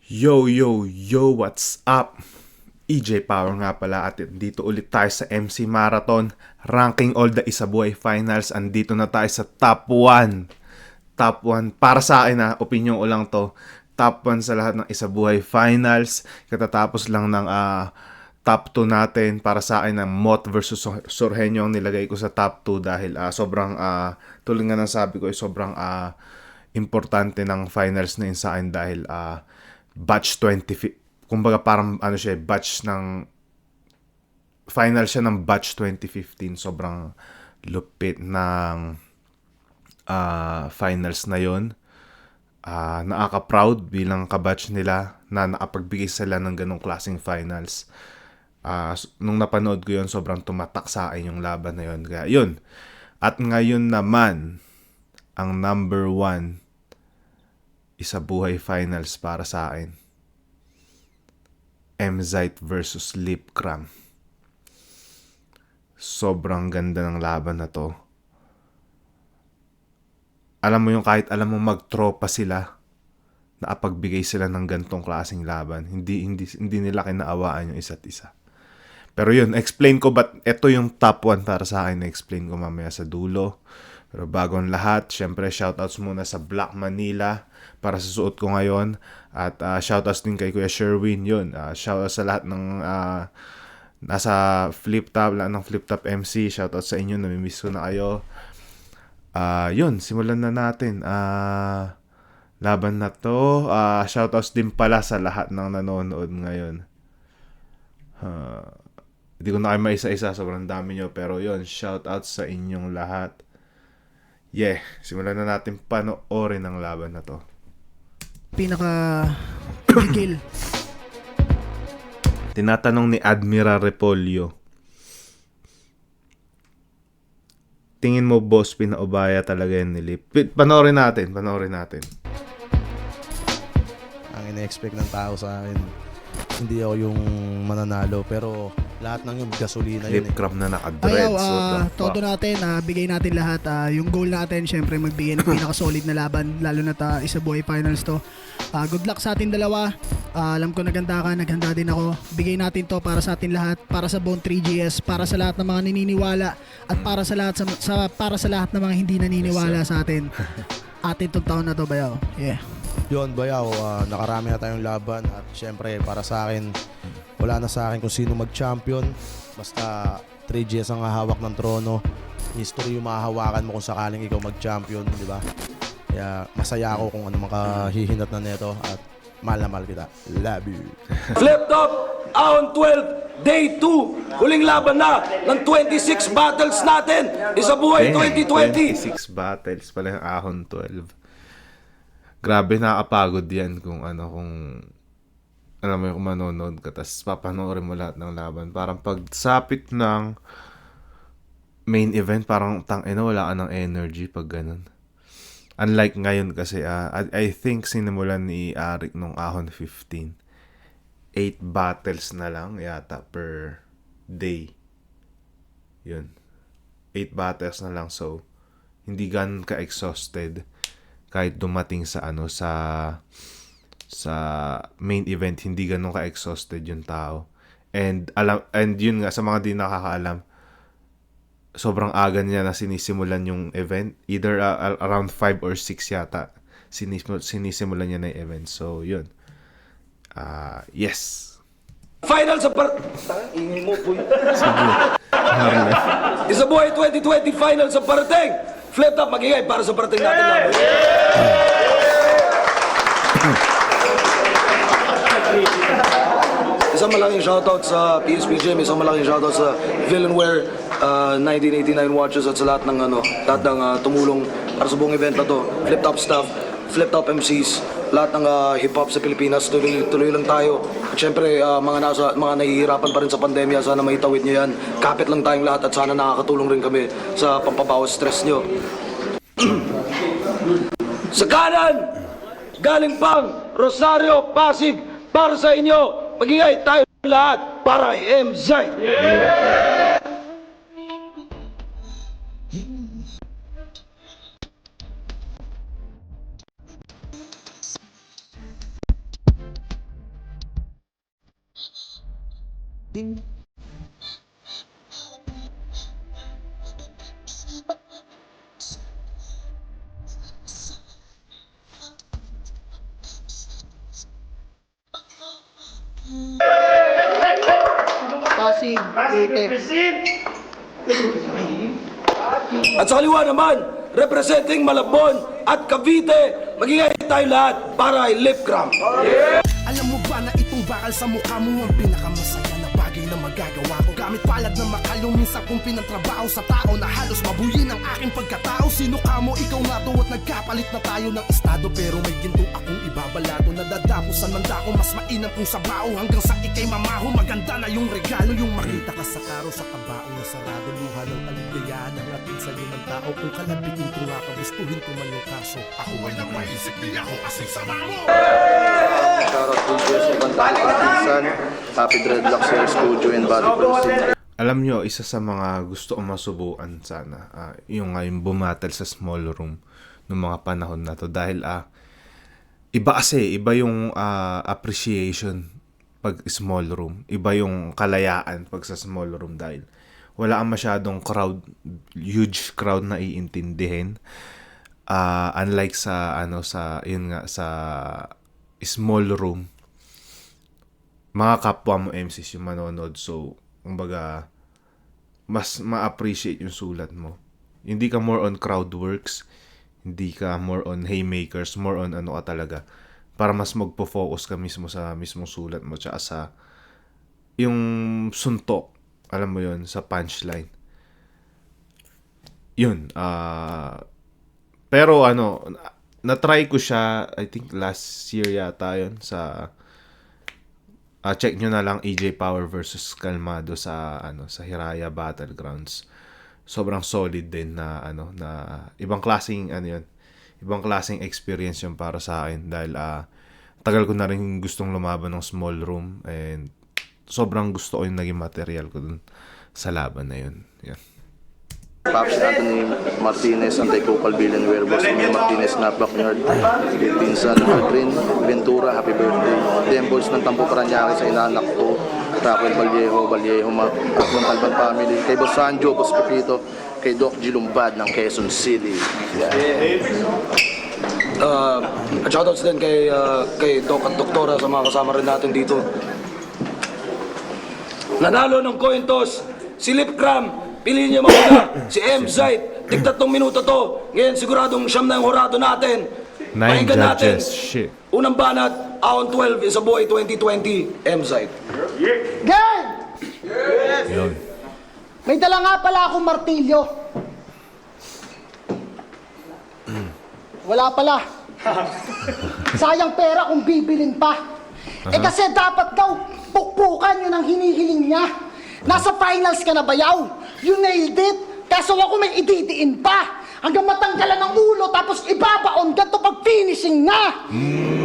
Yo, yo, yo, what's up? EJ Power nga pala at dito ulit tayo sa MC Marathon ranking all the Isabuhay Finals. Andito na tayo sa top 1. Top 1 para sa akin opinion ko lang to. Top 1 sa lahat ng Isabuhay Finals. Katatapos lang ng top 2 natin. Para sa akin ng Mot versus Sorhenyo ang nilagay ko sa top 2 dahil sobrang tulad nga ng sabi ko sobrang importante ng finals na yun sa akin dahil batch 20, kumbaga parang siya, batch ng final siya ng batch 2015. Sobrang lupit ng finals na yon. Nakaka-proud bilang kabatch nila na nakapagbigay sila ng ganong klaseng finals. Nung napanood ko yon, sobrang tumatak sa akin yung laban na yon. Kaya yun. At ngayon naman, ang number 1 Isabuhay Finals para sa akin, Emzite versus Lipcram. Sobrang ganda ng laban na to. Alam mo yung kahit alam mo magtropa sila, nakapagbigay sila ng gantong klaseng laban. Hindi nila kinaawaan yung isa't isa. Pero yun, explain ko ba't ito yung top 1 para sa akin. Explain ko mamaya sa dulo. Pero bago ang lahat, syempre shoutouts muna sa Black Manila para sa suot ko ngayon. At shoutouts din kay Kuya Sherwin yun. Shoutouts sa lahat ng nasa Flip Top, lahat ng Flip Top MC. Shoutouts sa inyo, namimiss ko na kayo. Yun, simulan na natin. Laban na to. Shoutouts din pala sa lahat ng nanonood ngayon. Hindi ko na kayo maisa-isa, sobrang dami nyo. Pero yun, shoutouts sa inyong lahat. Yeah, simulan na natin panoorin ang laban na to. Pinaka-kill. Tinatanong ni Admiral Repolyo, tingin mo boss, pinaubaya talaga yan ni Lip? Panoorin natin. Ang ina-expect ng tao sa akin, hindi ako yung mananalo, pero lahat ng yung gasolina yun. Lipcram na naka-dreads. Todo natin, bigay natin lahat. Yung goal natin, syempre magbigay ng pinaka-solid na laban, lalo na Isabuhay Finals to. Good luck sa atin dalawa. Alam ko naghanda ka, naghanda din ako. Bigay natin to para sa atin lahat, para sa Bone 3GS, para sa lahat ng mga naniniwala, at para sa lahat ng mga hindi naniniwala sa atin. Atin tong taon na to, bayaw. Yeah. Yun, bayaw, nakarami na tayong laban at syempre para sa akin, wala na sa akin kung sino mag-champion. Basta 3GS ang hahawak ng trono. History yung mahahawakan mo kung sakaling ikaw mag-champion, di ba? Kaya masaya ako kung ano makahihinat na neto at mahal na mahal kita. Love you. Flip Top, Ahon 12, Day 2. Huling laban na ng 26 battles natin. Isabuhay 2020. 26 battles pala yung Ahon 12. Grabe, nakakapagod yan kung alam mo yung kung manonood ka, tapos papanoorin mo lahat ng laban. Parang pagsapit ng main event, parang wala ka ng energy pag ganun. Unlike ngayon kasi, I think sinimulan ni Arik nung Ahon 15. 8 battles na lang yata per day. Yun. 8 battles na lang, so hindi ganun ka-exhausted kahit dumating sa sa main event. Hindi ganun ka-exhausted yung tao. And yun nga, sa mga di nakakaalam, sobrang aga niya na sinisimulan yung event. Either around 5 or 6 yata sinisimulan niya na yung event. So yun, yes. Final sa ingay mo po yun. Isabuhay 2020 final sa parating. Flip Top, magigay para sa parating natin laban. Isang malaking shoutout sa PSP Gym, isang malaking shoutout sa Villainware 1989 watches at sa lahat ng tumulong para sa buong event na to. Flip Top staff, Flip Top MCs, lahat ng hip-hop sa Pilipinas, tuloy lang tayo. At syempre, mga nahihirapan pa rin sa pandemya, sana maitawid nyo yan. Kapit lang tayong lahat at sana nakakatulong rin kami sa pampabawas stress nyo. Sa kanan, galing pang Rosario, Pasig, para sa inyo, magigay tayo lahat para MZ. Pasig, At sa kaliwa naman, representing Malabon at Cavite, magingay tayo lahat para ay lip cramp. Alam mo ba na itong bakal sa mukha mo ang pinakamasaya na bagay na magagawa ko? Gamit palad na makalong minsan kong pinantrabaho sa tao na halos mabuyin ang aking pagkatao. Sino ka mo? Ikaw nga to at nagkapalit na tayo ng estado. Pero may ginto akong ibabalato. Nadadapusan man dako, mas mainam kong sabaw. Hanggang sa ikay mamaho, maganda na yung regalo. Yung makita ka sa karo sa kabaong na sarado. Luha ng kaligayahan ang atin sa'yo ng tao. Kung kalabitin ko nga, kagustuhin ko man yung kaso. Ako ay napaisip niya ako kasing sama mo. Shoutout to Jesse Pantalo Artisan, Happy Dreadlocks Hair Studio and Body Bruising. Alam nyo, isa sa mga gusto kong masubukan sana, yung ngayon bumatel sa small room ng mga panahon na to. Dahil iba kasi, iba yung appreciation pag small room. Iba yung kalayaan pag sa small room dahil wala kang masyadong crowd, huge crowd na iintindihin. Unlike sa, sa small room, mga kapwa mo MCs yung manonood. So, kumbaga, mas ma-appreciate yung sulat mo. Hindi ka more on crowd works, hindi ka more on haymakers, more on ano ka talaga. Para mas magpo-focus ka mismo sa mismong sulat mo, tsaka sa yung suntok, alam mo yun, sa punchline. Yun, pero na-try ko siya, I think last year yata yun sa check nyo na lang EJ Power versus Calmado sa sa Hiraya Battlegrounds. Sobrang solid din na na ibang klaseng ibang klaseng experience yung para sa akin dahil tagal ko na rin gustong lumaban ng small room and sobrang gusto ko yung naging material ko dun sa laban na yun. Yan. Pops Anthony Martinez, Anti-Cocal Villain Werewolves, Emil Martinez, Snapback Nerd, Pinsan Aldrin Ventura, happy birthday. Dembols ng Tampo Paranaque sa inaanak ko, Raquel Vallejo, at ng Talban family, kay Boss Sanjo, Boss Pepito, kay Doc G. Lumbad ng Quezon City. At shoutouts din kay Doc at Doktora sa mga kasama rin natin dito. Nanalo ng coin toss, si Lip Cram. Piliin niyo muna si M. Zait. Tig-3 minuto to. Ngayon siguradong siyam na yung horado natin. 9 Pakinggan natin. judges. Shit. Unang banat, Ahon 12 is a boy 2020, M. Zait. Gang! Yun. May dala nga pala akong martilyo. Wala pala. Sayang pera kung bibilin pa. Kasi dapat daw pukpukan yun ang hinihiling niya. Nasa finals ka na bayaw. You nailed it. Kaso ako may ididiin pa. Hanggang matanggalan ng ulo tapos ibabaon ganito pag finishing na.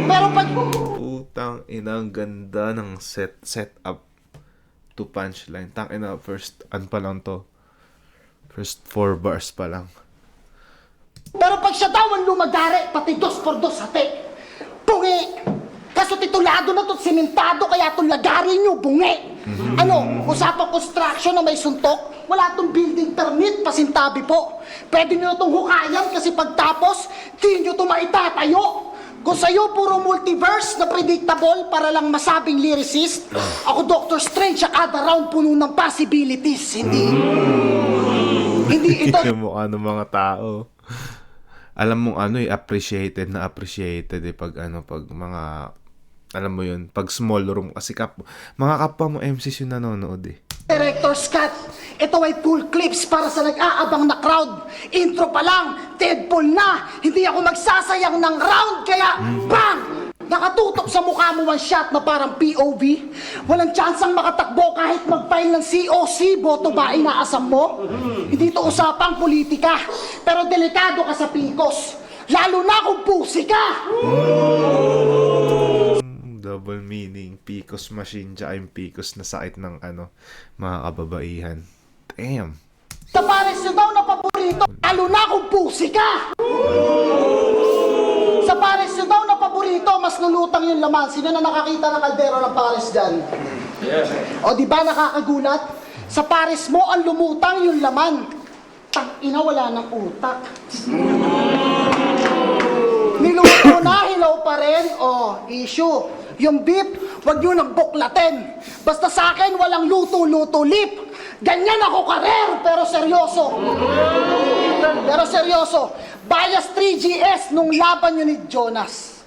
Pero pag... Putang ina, ang ganda ng setup to punchline. Tang ina, first pa lang to. First 4 bars pa lang. Pero pag siya daw ang lumagari, pati 2x2 hati. Bungi! Kaso titulado na to't simentado, kaya itong lagarin nyo, bungi! Usapang construction na may suntok, wala itong building permit, pasintabi po. Pwede nyo itong hukayan kasi pagtapos, di nyo ito maitatayo. Kung sa'yo puro multiverse na predictable para lang masabing lyricist, ako Dr. Strange sa kada round puno ng possibilities, hindi ito... Yung mukha ng mga tao. Alam mong appreciated pag pag mga, alam mo yun, pag small room, kasi mga kapwa mo MCs yung nanonood Director Scott, ito ay full clips para sa nag-aabang na crowd. Intro pa lang, Deadpool na. Hindi ako magsasayang ng round, kaya bang! Nakatutok sa mukha mo one shot na parang POV. Walang tsansang makatakbo kahit mag-file ng COC, boto ba inaasam mo? Hindi to usapang politika, pero delikado ka sa pikos. Lalo na kung pusi ka! Double meaning, Picos machine, tsaka yung Picos na sakit ng mga kababaihan. Damn! Sa pares nyo daw na paborito, lalo na kung pusi ka! Sa pares nyo daw na paborito, mas lulutang yung laman. Sino na nakakita ng kaldero ng pares dyan? O di ba nakakagulat? Sa pares mo ang lumutang yung laman. Tang-ina, wala ng utak. Niluto na, hilaw pa rin. O, issue. Yung beef, wag nyo nang buklatin. Basta sa akin, walang luto-luto lip. Ganyan ako karer, pero seryoso. Pero seryoso. Bias 3GS nung laban nyo ni Jonas.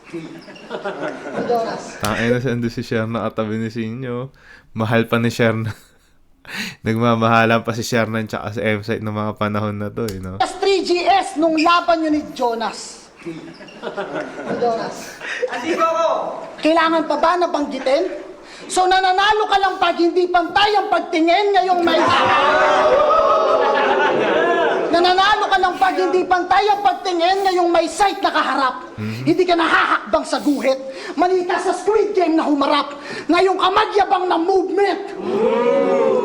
Jonas. Tangina siya, si Sherna katabi ni Sinyo. Mahal pa ni Sherna. Nagmamahalan pa si Sherna tsaka si M-Site ng mga panahon na to, no? Bias 3GS nung laban nyo ni Jonas. Jonas. Kailangan pa ba na banggitin? So nananalo ka lang pag hindi pantay ang pagtingin ngayong may... Nananalo ka lang pag hindi pantay ang pagtingin ngayong may sight na kaharap. Hindi ka nahahakbang sa guhit. Mali ka sa Squid Game na humarap. Ngayong ka magyabang ng movement.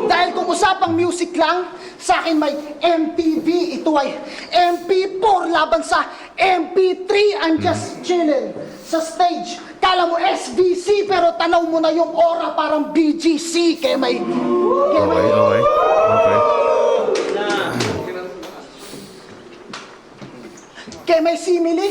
Dahil kung usapang music lang, sa akin may MTV, ito ay MP4 laban sa MP3. I'm just chilling sa stage. Kala mo SVC pero tanaw mo na yung aura parang BGC. Kaya may... Okay. Kaya may simile,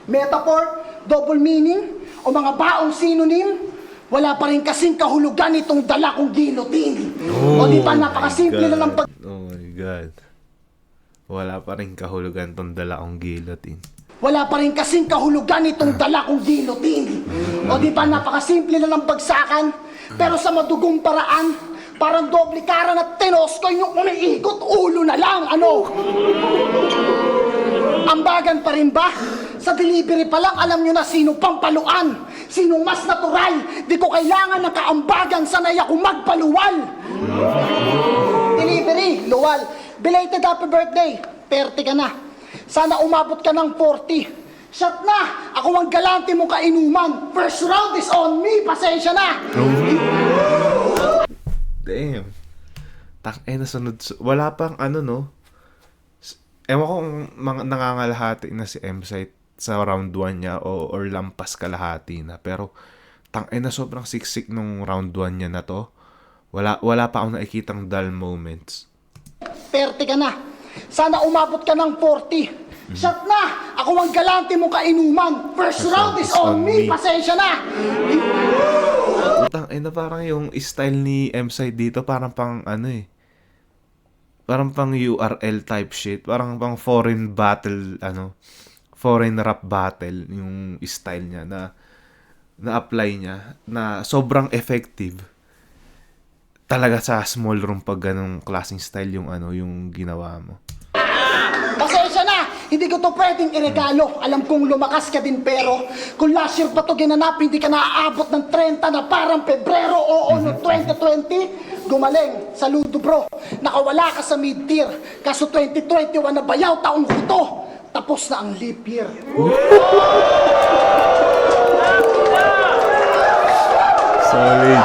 metaphor, double meaning, o mga baong synonym, wala pa rin kasing kahulugan itong dala kong guillotine. O di ba napakasimple na lang pag... Oh my God. Wala pa rin kahulugan tong dala kong guillotine. Wala pa rin kasing kahulugan itong dala kong guillotine. O di ba napakasimple na lang bagsakan, pero sa madugong paraan, parang doble kara na tinoskoy yung umiikot, ulo na lang, ano? Ambagan pa rin ba? Sa delivery pa lang, alam nyo na sino pang paluan. Sinong mas natural. Di ko kailangan ng kaambagan, sanay ako magpaluwal. Delivery, luwal. Belated happy birthday. Perte ka na. Sana umabot ka ng 40. Shot na! Ako ang galante mong kainuman. First round is on me. Pasensya na. Damn. Na sunod. Wala pang ano, no? Ewan ko kung nangangalahati na si M-Site sa round 1 niya or lampas kalahati na. Pero na sobrang siksik nung round 1 niya na to. Wala pa akong nakikitang dull moments. Perte ka na. Sana umabot ka ng 40. Shot na! Ako ang galante mong kainuman. First round is on me. Pasensya na. Parang yung style ni M-Site dito parang pang ano eh. Parang pang URL type shit. Parang pang foreign battle, foreign rap battle yung style niya na-apply niya na sobrang effective. Talaga sa small room pag ganong klaseng style yung ginawa mo. Pasensya na! Hindi ko to pwedeng iregalo. Alam kong lumakas ka din pero kung last year pa to ginanap, hindi ka naaabot ng 30 na parang Pebrero. Oo, no 2020, gumaling. Saludo bro. Nakawala ka sa mid-tier. Kaso 2021 na bayaw taong huto. Tapos na ang leap year. Solid.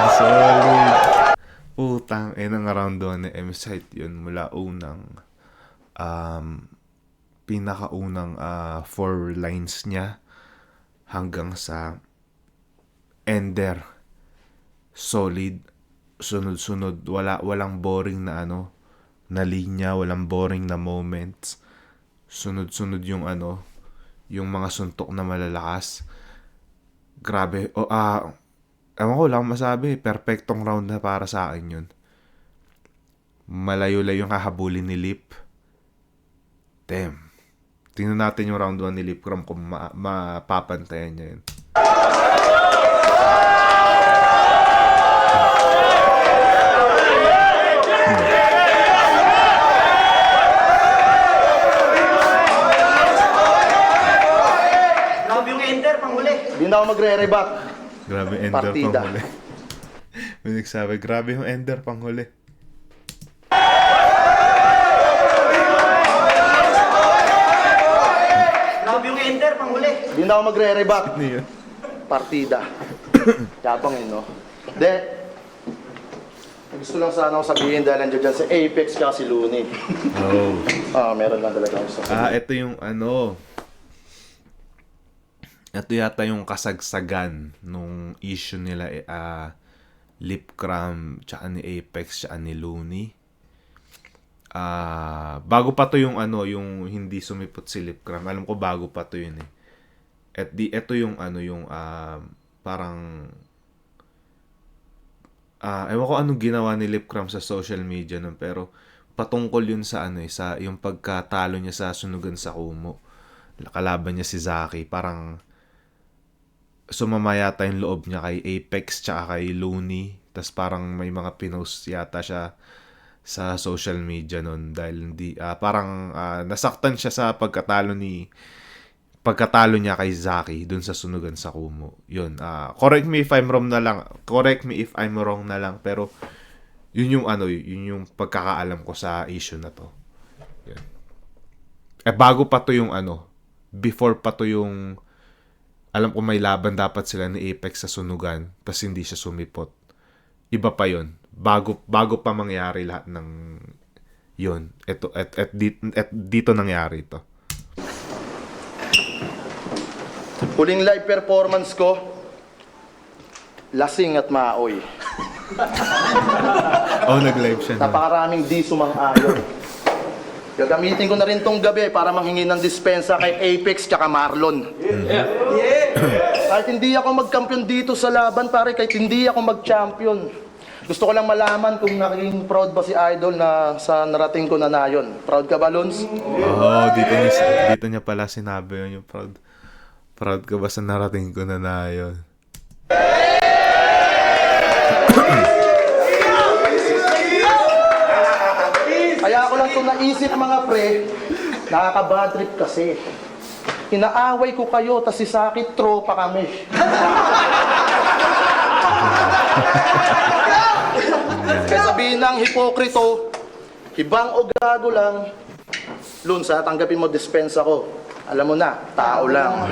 Putang, ng round 1 ni M-Site yun mula unang pinakaunang 4 lines niya hanggang sa ender. Solid. Sunod-sunod. Walang boring na na linya, walang boring na moments. Sunod-sunod yung yung mga suntok na malalakas. Grabe. Ewan ko, wala akong masabi. Perfectong round na para sa akin yun. Malayo-layo yung kahabulin ni Lip. Damn. Tingnan natin yung round 1 ni Lip Crom kung mapapantayan niya yun. Grabe yung ender, panghuli. Hindi na ako magre-reback. Grabe yung ender Partida. pang huli. May nagsabi, grabe yung ender pang huli. Grabe yung ender, panghuli. Hindi na ako magre-reback. Ano yun? Partida. Tapang yun, no? Gusto lang sana ako sabihin dahil nandiyo dyan si Apex ka si Looney. Meron lang talaga ako sabihin. Ito yung ito yata yung kasagsagan nung issue nila Lip Cram, tsaka ni Apex, tsaka ni Looney. Bago pa to yung yung hindi sumipot si Lip Cram. Alam ko bago pa to yun eh. At ito yung parang ewan ko anong ginawa ni Lip Cram sa social media nun, pero patungkol yun sa sa yung pagkatalo niya sa Sunugan sa Kumu. Kalaban niya si Zaki, parang sumama yata yung loob niya kay Apex tsaka kay Looney. Tas parang may mga pinost yata siya sa social media nun dahil nasaktan siya sa pagkatalo niya kay Zaki dun sa Sunugan sa Kumu. Yun. Correct me if I'm wrong na lang, pero yun yung pagkakaalam ko sa issue na to. Yun. Bago pa to yung before pa to yung alam ko may laban dapat sila ni Apex sa Sunugan tas hindi siya sumipot. Iba pa yun. Bago pa mangyari lahat ng yun. Dito nangyari ito. Huling live performance ko, lasing at maaoy. Nag-live siya. Napakaraming di sumang-ayon. Gagamitin ko na rin tong gabi para manghingi ng dispensa kay Apex tsaka Marlon. Kahit hindi ako mag-champion dito sa laban, pare, kahit hindi ako mag-champion. Gusto ko lang malaman kung naging proud ba si Idol na sa narating ko na yun. Proud ka ba, Lons? Dito niya pala sinabi yun, yung proud. Proud ka ba sa narating ko na yun? Kaya ako lang ito naisip mga pre, nakaka-bad trip kasi. Inaaway ko kayo, tas si Saki, tropa kami. Kaya sabihin ng hipokrito, ibang o gago lang, Lunsa, tanggapin mo dispensa ko. Alam mo na, tao lang.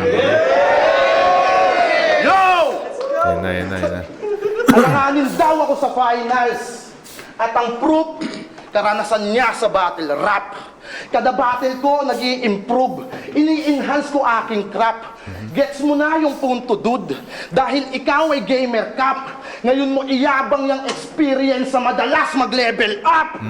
Yo! Yan na. Alanganin daw ako sa finals. At ang proof, karanasan niya sa battle rap. Kada battle ko, nag-i-improve. Ini-enhance ko aking crap. Gets mo na yung punto, dude. Dahil ikaw ay gamer cap. Ngayon mo iyabang yung experience sa madalas mag-level up.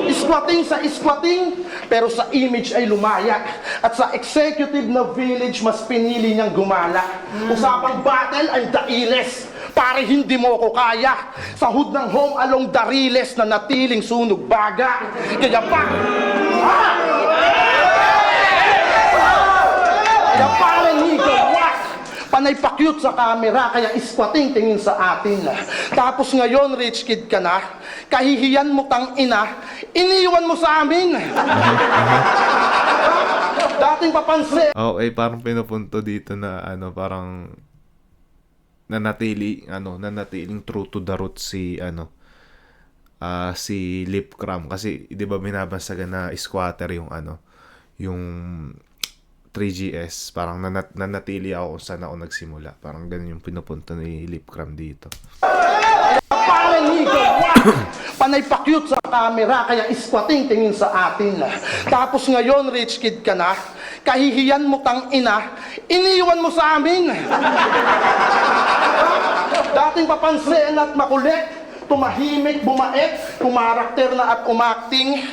Squatting sa squatting, pero sa image ay lumayak. At sa executive na village, mas pinili niyang gumala. Usapang battle ay dailes. Pare hindi mo ko kaya. Sa hood ng home along dariles na natiling sunog baga. Kaya pa... Kaya pare nigo wak. Panay pa-cute sa camera, kaya squatting tingin sa atin. Tapos ngayon, rich kid ka na, kahihiyan mo tang ina, iniwan mo sa amin. Dating papansin. Okay, parang pinupunto dito na parang nanatiling true to the roots si Lip Cram kasi 'di ba binabansagan na squatter yung yung 3GS, parang nanatili ako kung saan ako nagsimula. Parang ganun yung pinupunto ni Lip Cram dito. Panay pa-cute sa camera, kaya squatting tingin sa atin. Tapos ngayon, rich kid ka na, kahihiyan mo tang ina, iniwan mo sa amin. Dating papansin at makulit, tumahimik, bumait, kumarakter na at umakting.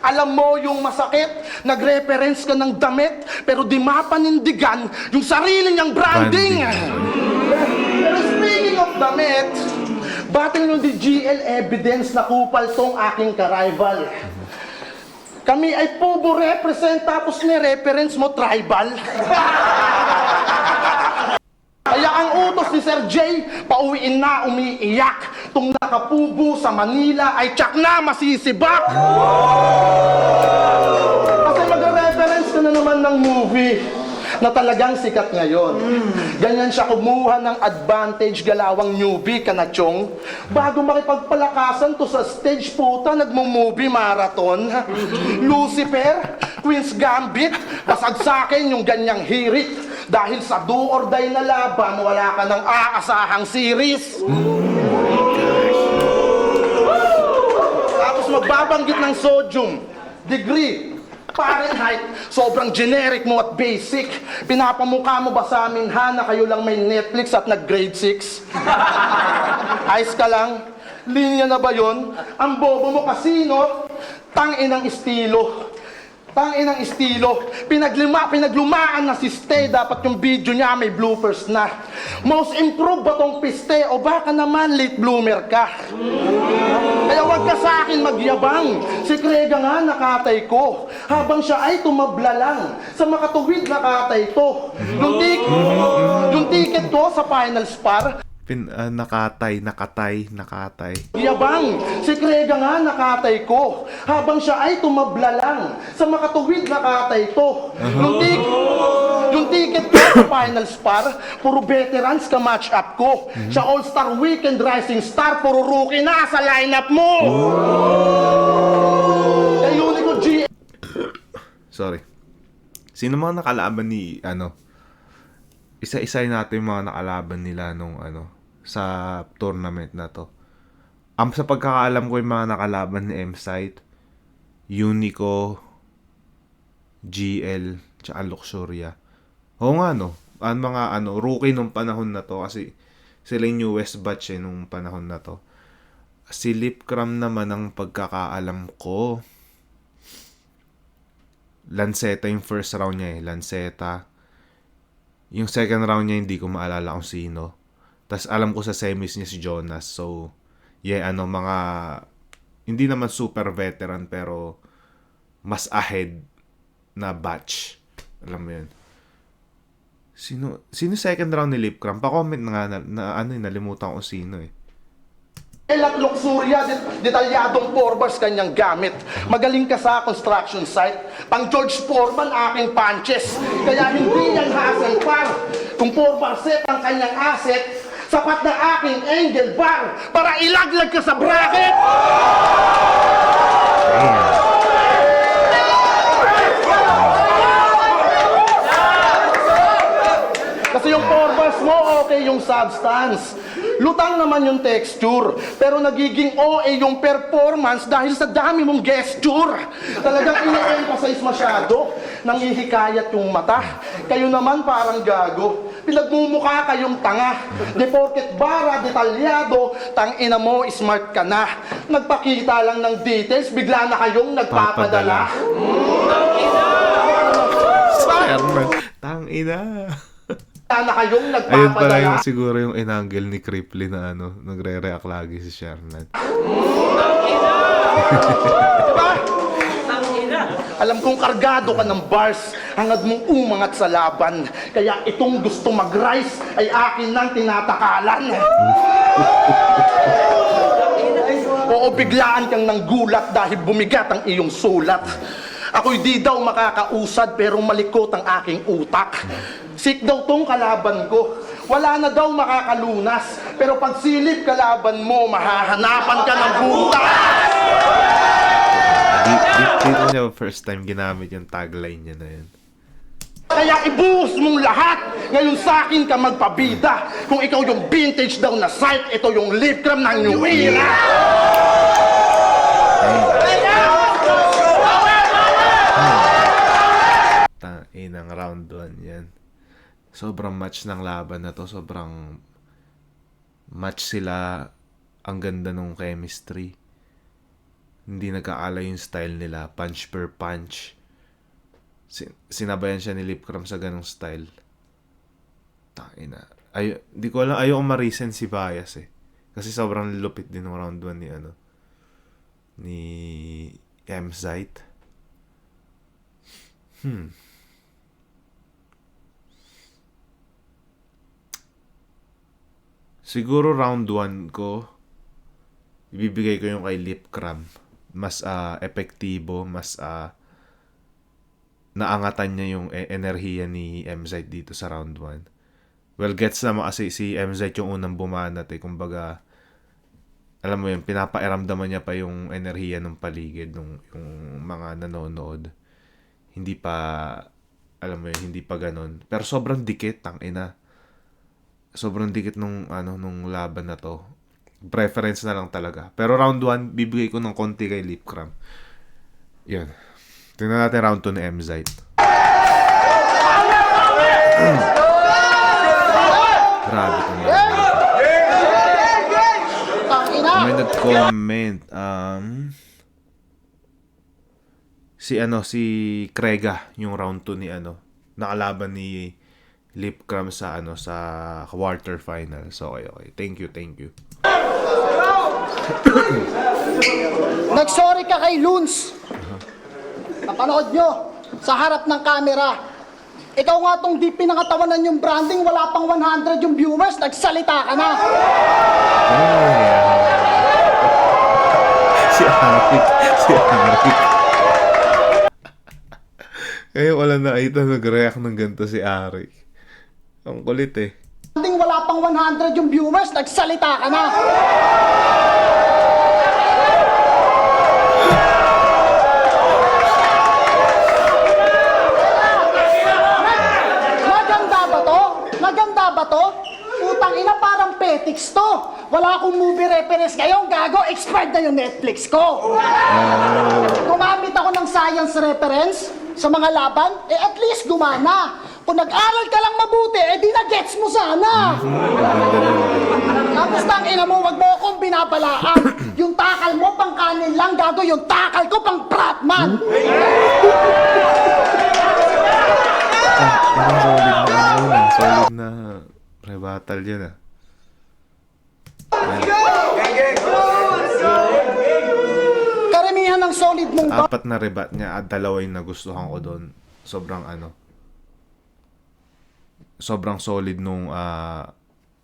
Alam mo yung masakit, nag-reference ka ng damit, pero di mapanindigan yung sarili niyang branding. Pero speaking of damit, battle nung di GL evidence na kupal tong aking ka-rival. Kami ay pubo represent tapos ni-reference mo tribal. Kaya ang utos ni Sir J, pauwiin na umiiyak. Tung nakapubo sa Manila ay tsak na masisibak. Kasi mag-reference ka na naman ng movie na talagang sikat ngayon. Ganyan siya kumuha ng advantage, galawang newbie ka na chong. Bago makipagpalakasan to sa stage, puta, nagmo-movie marathon. Lucifer, Queen's Gambit, basag sa akin yung ganyang hirit. Dahil sa do or die na laban, wala ka ng aasahang series. Tapos magbabanggit ng sodium, degree, Fahrenheit, sobrang generic mo at basic. Pinapamukha mo ba sa amin, ha, na kayo lang may Netflix at nag-grade 6? Ayos ka lang. Linya na ba yon? Ang bobo mo kasi, no? Tangin ng estilo. Tangin ng estilo. Pinaglumaan na si Ste. Dapat yung video niya may bloopers na. Most improved ba tong piste? O baka naman late bloomer ka? Kaya wag ka sa akin magyabang. Si Krega nga nakatay ko. Habang siya ay tumabla lang. Sa makatuwid nakatay to. Yung ticket ko sa final spar, nakatay. yabang, si Krega nga nakatay ko. Habang siya ay tumabla lang. Sa makatuwid nakatay to. Yung ticket ko sa final spar, puro veterans ka match up ko. Sa All-Star Weekend Rising Star, puro rookie na sa lineup mo. Kaya yun ko G. Sorry. Sino mga nakalaban ni, isa-isay natin yung mga nakalaban nila nung, sa tournament na to. Sa pagkakaalam ko yung mga nakalaban ni M-Site, Unico, GL, tsaka Luxuria. Oo nga, no? Ang mga, rookie nung panahon na to, kasi sila yung newest batch nung panahon na to. Si Lipcram naman ang pagkakaalam ko, Lanceta yung first round niya Lanceta. Yung second round niya hindi ko maalala kung sino. Tapos alam ko sa semis niya si Jonas. So, mga hindi naman super veteran pero mas ahead na batch. Alam mo yun. Sino second round ni Lipcram? Pa-comment na nga nalimutan ko sino At Luxuria, detalyadong forbars kanyang gamit. Magaling ka sa construction site. Pang George Foreman aking punches. Kaya hindi yan hassle par. Kung 4-bar set ang kanyang asset, sapat na aking angle bar para ilaglag ka sa bracket. Kasi yung 4-bars mo, okay yung substance. Lutang naman yung texture, pero nagiging OA yung performance dahil sa dami mong gesture. Talagang ine-emphasize masyado, nanghihikayat yung mata. Kayo naman parang gago. Pinagmumukha kayong tanga. De porket bara, detalyado, tangina mo, smart ka na. Nagpakita lang ng details, bigla na kayong nagpapadala. Tangina. Na kayong nagpapadala. Ayun pala yung siguro yung inangle ni Cripply na nagre-react lagi si Shernan. Diba? Alam kong kargado ka ng bars, hangad mong umangat sa laban. Kaya itong gusto mag-rise ay akin nang tinatakalan. Oo, biglaan kang nanggulat dahil bumigat ang iyong sulat. Ako'y di daw makakausad pero malikot ang aking utak. Sick daw tong kalaban ko. Wala na daw makakalunas. Pero pag silip kalaban mo, mahahanapan ka ng butas! Dito niya first time ginamit yung tagline niya na yun. Kaya ibuhos mong lahat. Ngayon sa akin ka magpabida. Kung ikaw yung vintage daw na site, ito yung Lipcram ng New Era. Inang round 1 yan. Sobrang match ng laban na to. Sobrang match sila. Ang ganda ng chemistry. Hindi nagkaalay yung style nila. Punch per punch. Sinabayan siya ni Lipcram sa ganong style. Tangina. Di ko alam. Ayoko ma-recent si Bias Kasi sobrang lupit din ng round 1 ni M-Zite. Siguro round 1 ko, ibibigay ko yung kay Lipcram. Mas epektibo, mas naangatan niya yung enerhiya ni MZ dito sa round 1. Well, gets naman kasi si MZ yung unang bumanat Kumbaga, alam mo yun, pinapairamdaman niya pa yung enerhiya ng paligid, yung mga nanonood. Hindi pa, alam mo yun, hindi pa ganun. Pero sobrang dikit, tangina. Sobrang dikit nung laban na to. Preference na lang talaga. Pero round 1, bibigay ko ng konti kay Lipcram. Yan. Tingnan natin round 2 ni M-Zite. Grabe ito na. Comment. Si Krega, yung round 2 ni nakalaban ni Lipcram sa sa quarter finals. Okay. Thank you. Nagsorry ka kay Loons. Napanood nyo sa harap ng camera. Ikaw nga tong di pinangatawanan yung branding, wala pang 100 yung viewers, nagsalita ka na. Si Arik. Ngayon wala nakita nag-react ng ganito si Arik. Ang kulit eh. Branding, wala pang 100 yung viewers, nagsalita ka na. Maganda ba to? Utang ina, parang petics to. Wala akong movie reference ngayon, gago, expired na yung Netflix ko. Gumamit ako ng science reference sa mga laban, at least gumana. Kung nag-aral ka lang mabuti, di na-gets mo sana. Tapos tang ina mo, wag mo akong binabalaan. Yung takal mo, pang kanin lang, gago, yung takal ko, pang bratman. Solid na rebuttal yun Karamihan ng solid mong Apat na rebat niya at dalawa yung nagustuhan ko doon. Sobrang solid nung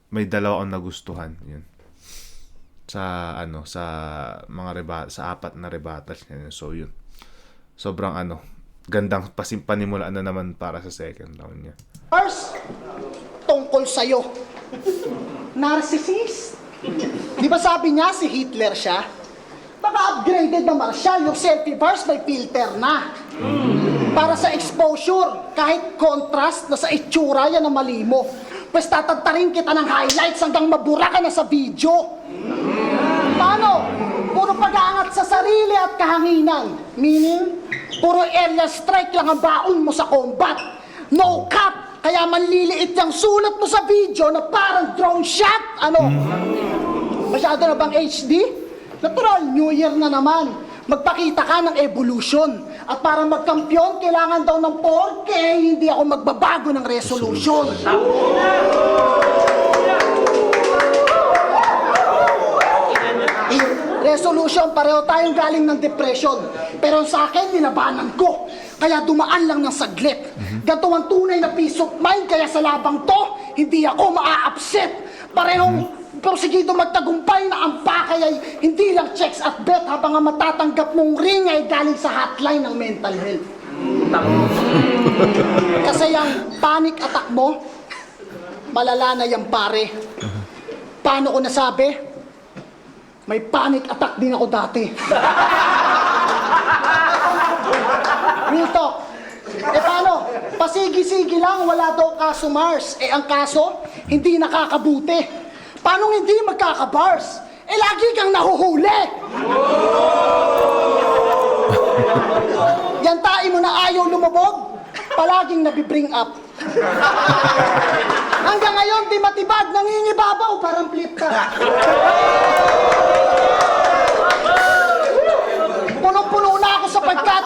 may dalawa akong nagustuhan yun. Sa sa apat na rebattles niya. So yun. Sobrang gandang panimula na naman para sa second round niya. First, tungkol sa'yo. Narcissist. Di ba sabi niya si Hitler siya? Baka upgraded na Marshall, yung selfie verse may filter na. Para sa exposure, kahit contrast na sa itsura yan na mali mo. Pues tatantarin kita ng highlights hanggang mabura ka na sa video. Paano? Puro pag-aangat sa sarili at kahanginan. Meaning, puro area strike lang ang baon mo sa combat. No cap! Kaya manliliit yung sulat mo sa video na parang drone shot. Masyado na bang HD? Natural, New Year na naman. Magpakita ka ng evolution. At para magkampiyon, kailangan daw ng 4K, hindi ako magbabago ng resolution. Resolution, pareho tayong galing ng depression. Pero sa akin, ninabanan ko. Kaya dumaan lang ng saglit. Ganto ang tunay na peace of mind, kaya sa labang to, hindi ako maa-upset. Parehong porsigido magtagumpay na ang pakay ay hindi lang checks at bet habang ang matatanggap mong ring ay galing sa hotline ng mental health. Kasi yung panic attack mo, malala na yan pare. Paano ko nasabi? May panic attack din ako dati. Real talk. Paano? Pasigi-sigi lang, wala daw kaso Mars. Ang kaso, hindi nakakabuti. Paano hindi magkaka-bars? Lagi kang nahuhuli. Yan tayo mo na ayaw lumubog, palaging nabibring up. Hanggang ngayon, di matibag, nangingibabaw, parang flip ka. Punong-puno na ako sapagkat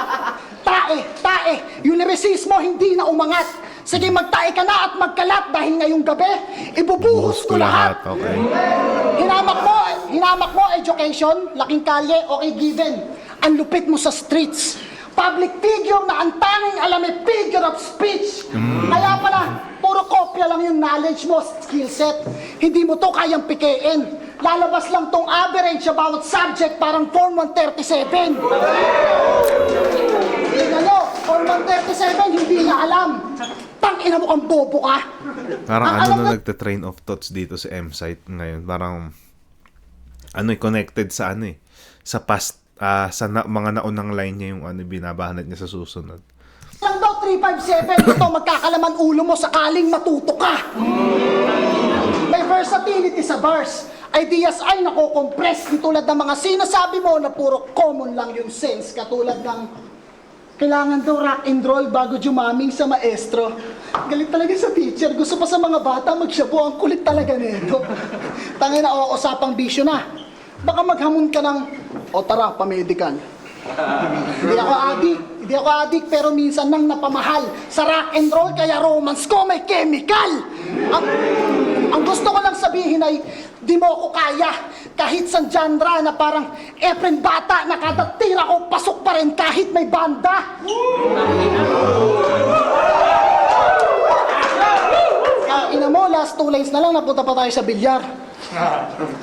tae, yung resist mo hindi na umangat. Sige, magtae ka na at magkalat dahil ngayong gabi, ibubuhos ko lahat. Okay. Hinamak mo, education, laking kalye, okay, given. Ang lupit mo sa streets. Public figure na ang tanging alam ay figure of speech. Kaya pala, puro kopya lang yung knowledge mo, skill set. Hindi mo to kayang pikein. Lalabas lang tong average sa bawat subject, parang Form 137. Tingnan nyo, Form 137, hindi na alam. Tangina mo kang bobo ka. Parang na nagte-train of thoughts dito sa M-Site ngayon. Parang connected sa sa past, sa mga naunang line niya yung binabahanat niya sa susunod. Lang daw 357, ito magkakalaman ulo mo sakaling matuto ka. May versatility sa verse. Ideas ay nako-compress, tulad ng mga sinasabi mo na puro common lang yung sense, katulad ng kailangan daw rock and roll bago jumaming sa maestro. Galit talaga sa teacher. Gusto pa sa mga bata magshabu. Ang kulit talaga nito. Tangina, usapang bisyo na. Baka maghamon ka ng, o tara, pa-medical. Hindi ako adik, pero minsan nang napamahal sa rock and roll, kaya romance ko may chemical. Ang gusto ko lang sabihin ay, di mo ako kaya. Kahit sa genre na parang Efren Bata, na kada tira ko, pasok pa rin kahit may banda. Ina mo, last 2 lines na lang, napunta pa tayo sa bilyar.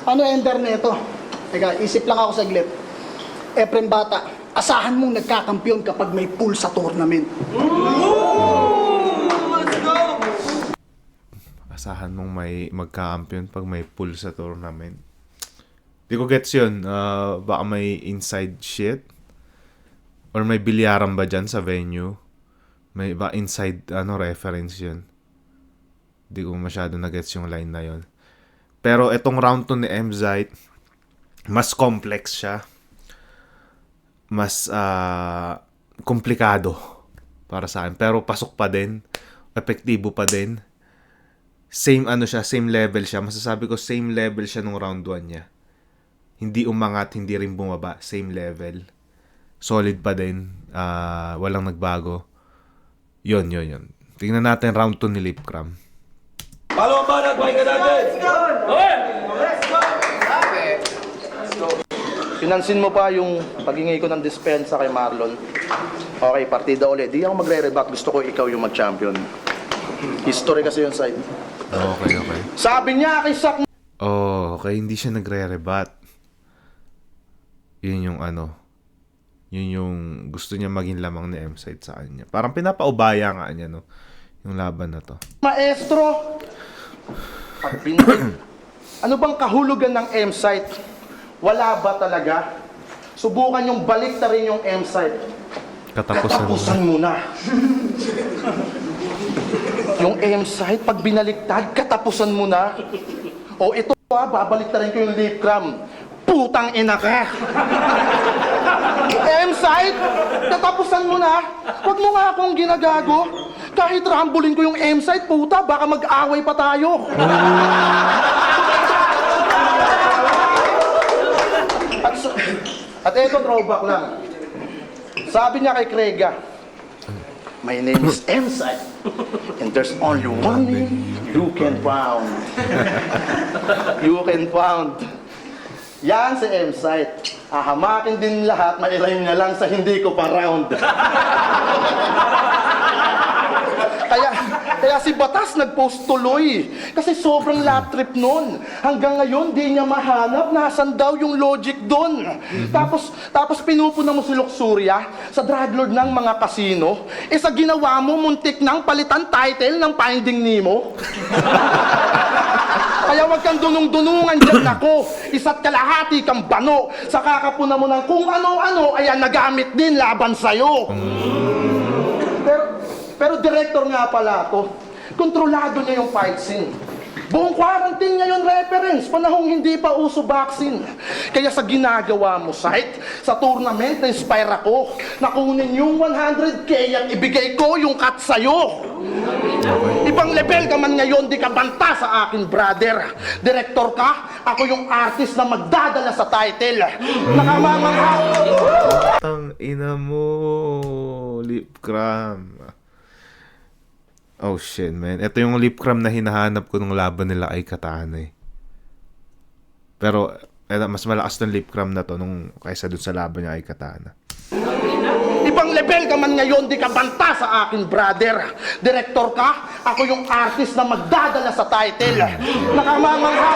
Ano ender nito? Teka, isip lang ako saglit. Efren Bata, asahan mong nagkakampyon kapag may pool sa tournament. Asahan mong may magka-champion pag may pool sa tournament. Di ko gets yun. Baka may inside shit? Or may bilyaran ba dyan sa venue? May ba inside reference yun? Di ko masyado na-gets yung line na yun. Pero etong round 2 ni Mzite, mas complex siya. Mas komplikado para sa akin. Pero pasok pa din. Epektibo pa din. Same level siya. Masasabi ko same level siya nung round 1 niya. Hindi umangat, hindi rin bumaba. Same level. Solid pa din. Walang nagbago. Yun. Tingnan natin round 2 ni Lipcram. Palong banat, pakinggan natin! Pinansin mo pa yung paghingi ko ng dispensa kay Marlon. Okay, partida ulit. Di ako magre-rebat. Gusto ko ikaw yung mag-champion. History kasi yung side. Okay. Sabi niya kay Sak... Oh, okay. Hindi siya nagre-rebat. Yun yung Yun yung gusto niya maging lamang ni Mzite sa kanya. Parang pinapaubaya nga niya, no? Yung laban na to. Maestro! Ano bang kahulugan ng Mzite? Wala ba talaga? Subukan yung balik na rin yung Mzite. Katapusan mo na. Yung Mzite, pag binaliktad, katapusan mo na. O ito babalik na rin ko yung Lipcram. Putang ina ka! Mzite, katapusan mo na. Huwag mo nga akong ginagago. Kahit rambulin ko yung Mzite, puta, baka mag-away pa tayo. At eto, throwback lang. Sabi niya kay Krega, my name is Mzite, and there's only one name you can found. You can found. Yan si Mzite. Ahamakin din lahat, mailayin niya lang sa hindi ko pa round. Kaya si Batas nag-post tuloy. Kasi sobrang lap trip nun. Hanggang ngayon, di niya mahanap nasan daw yung logic doon. Tapos pinupuna mo si Luxuria sa drug lord ng mga kasino. Sa ginawa mo, muntik nang palitan title ng Finding Nemo. Kaya wag kang dunung-dunungan dyan ako. Isa't kalahati kang bano. Sa kakapuna mo ng kung ano-ano, ayan nagamit din laban sa'yo. Pero director nga pala to. Kontrolado niya yung fight scene. Buong quarantine niya yung reference, panahong hindi pa uso vaccine. Kaya sa ginagawa mo, site, sa tournament, na-inspire ako. Nakunin yung 100K at ibigay ko yung cut sa'yo. Ibang level ka man ngayon, di ka banta sa akin, brother. Director ka, ako yung artist na magdadala sa title. Nakamamangha. Tang ina mo, Lipcram. Oh shit, man. Ito yung Lipcram na hinahanap ko nung laban nila ay Katana eh. Pero mas malakas ng Lipcram na to kaysa dun sa laban niya ay Katana. Ibang level ka man ngayon, di ka banta sa akin, brother. Director ka, ako yung artist na magdadala sa title. Nakamamangha.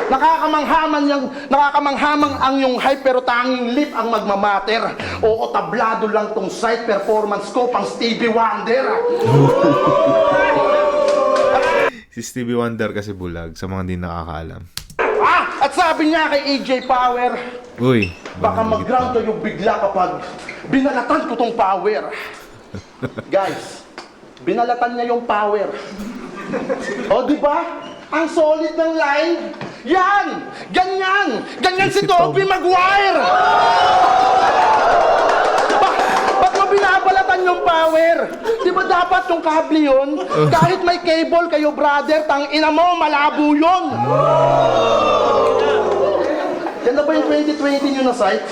Nakakamanghamang ang yung hype pero tanging lip ang magmamater. Oo, tablado lang tong site performance ko pang Stevie Wonder. Si Stevie Wonder kasi bulag sa mga hindi nakakaalam. At sabi niya kay AJ Power, Uy, baka mag-ground kayo bigla kapag binalatan ko tong power. Guys, binalatan niya yung power. O, di ba? Ang solid ng line. Yan! Ganyan! Ganyan si Tobey Maguire! Ba't mo binabalatan Saan yung power? Di ba dapat yung kable yun? Kahit may cable kayo, brother, tang ina mo, malabo yun. Yan na ba yung 2020 nyo na site?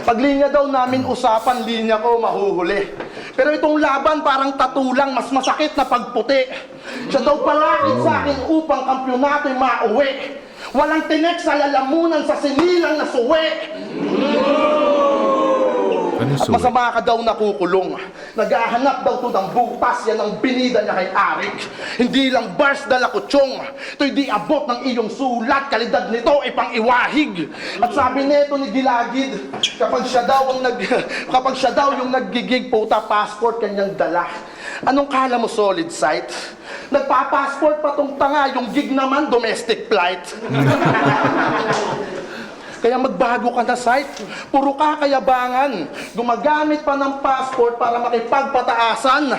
Pag linya daw namin usapan, linya ko mahuhuli. Pero itong laban parang tatulang, mas masakit na pagputi. Siya daw palakit sa akin upang kampyonato ay mauwi. Walang tinek sa lalamunan sa sinilang na suwi. Ano At masama ka daw nakukulong. Naghahanap daw to ng butas, yan ang binida niya kay Arik. Hindi lang bars dala kutsong. Ito'y di abot ng iyong sulat, kalidad nito ay pang iwahig. At sabi nito ni Gilagid, kapag siya daw yung naggigig puta, passport kanyang dala. Anong kala mo, solid site? Nagpa-passport pa tong tanga, yung gig naman domestic flight. Kaya magbago ka na site. Puro ka kayabangan. Gumagamit pa ng passport para makipagpataasan.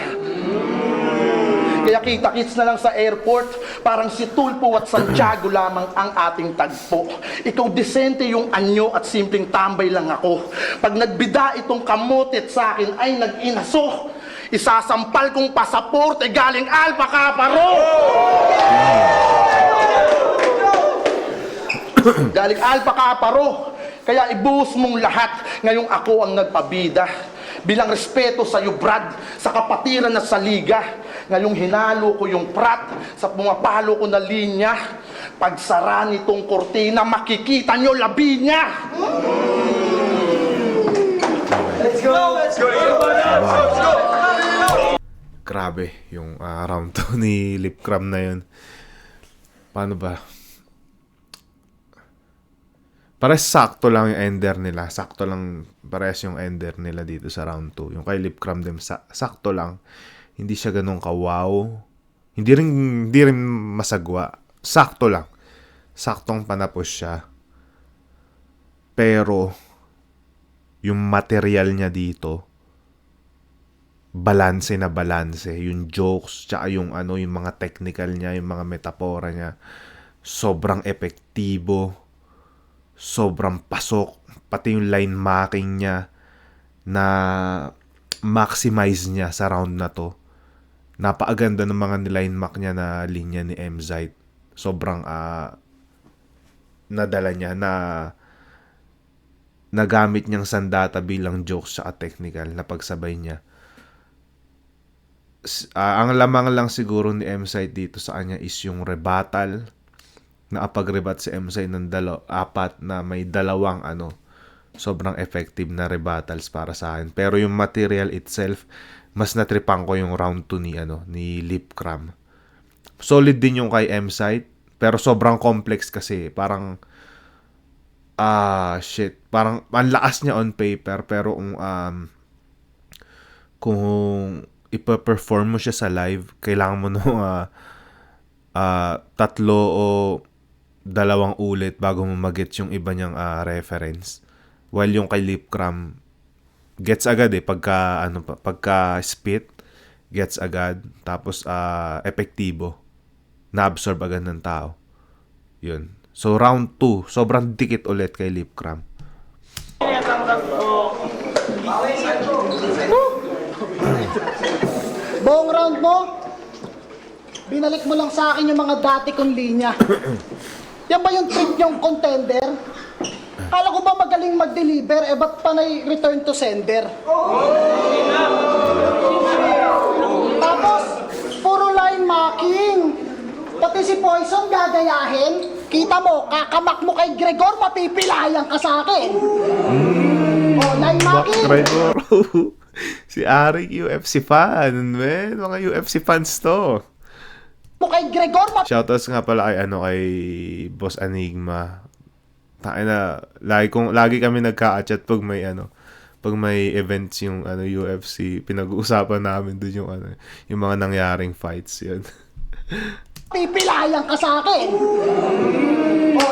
Kaya kita-kits na lang sa airport. Parang si Tulpo at Santiago lamang ang ating tagpo. Ikaw disente yung anyo at simpleng tambay lang ako. Pag nagbida itong kamutit sa akin ay nag-inaso. Isasampal kong pasaporte galing Alpha Kaparo. Galing Alpha Kaparo. Kaya ibuhos mong lahat. Ngayong ako ang nagpabida. Bilang respeto sa iyo, Brad, sa kapatiran at sa liga. Ngayong hinalo ko yung prat sa pumapalo ko na linya. Pagsara nitong kortina, makikita nyo labi niya. Let's go! Let's go! Let's go! Grabe yung round 2 ni Lipcram na yun. Paano ba? Parehas sakto lang yung ender nila. Sakto lang parehas yung ender nila dito sa round 2. Yung kay Lipcram din sakto lang. Hindi siya ganun ka-wow. Hindi rin masagwa. Sakto lang. Saktong panapos siya. Pero yung material niya dito, balanse na balanse. Yung jokes, tsaka yung mga technical niya, yung mga metapora niya, sobrang epektibo. Sobrang pasok. Pati yung line marking niya na maximize niya sa round na to. Napakaganda ng mga line mark niya na linya ni Mzite. Sobrang nadala niya na nagamit niyang sandata bilang jokes sa technical na pagsabay niya. Ang lamang lang siguro ni Mzite dito sa kanya is yung rebuttal. Nakapag-rebat si Mzite ng 4 na may dalawang sobrang effective na rebuttals para sa akin. Pero yung material itself, mas natripan ko yung round 2 ni Lipcram. Solid din yung kay Mzite, pero sobrang complex kasi. Parang parang ang lakas niya on paper, pero kung ipa-perform mo siya sa live, kailangan mo nung 3 o 2 ulit bago mo mag-gets yung iba niyang reference. While yung kay Lipcram, gets agad pagka spit, gets agad, tapos epektibo, na-absorb agad ng tao. Yun. So round 2, sobrang dikit ulit kay Lipcram. Buong round mo, binalik mo lang sa akin yung mga dati kong linya. Yan ba yung trick yung contender? Kala ko ba magaling mag-deliver, ba't panay return to sender? Tapos, puro line marking. Pati si Poison gagayahin. Kita mo, kakamak mo kay Gregor, mapipilayan ka sa akin. Line marking. Gregor. Si Arik, UFC fan, man. Mga UFC fans to. Mo kay Gregor, Shoutouts nga pala kay Boss Enigma. Lagi kami nagka-chat pag may events yung UFC, pinag-uusapan namin doon yung mga nangyaring fights yun. pipilayan ka sa akin.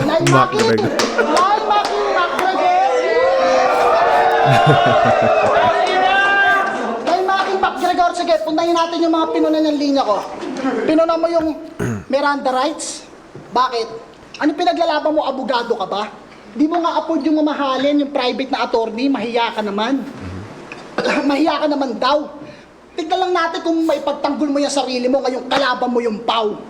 Line marking. Line marking, McGregor. Line marking, McGregor. Sige, puntahin natin yung mga pinuna ng linya ko. Pinuna mo yung Miranda rights. Bakit? Ano pinaglalaban mo? Abogado ka ba? Di mo nga apod yung mamahalin, yung private na attorney, mahiya ka naman. Mahiya ka naman daw. Tignan lang natin kung maipagtanggol mo yung sarili mo ngayong kalaban mo yung Pau.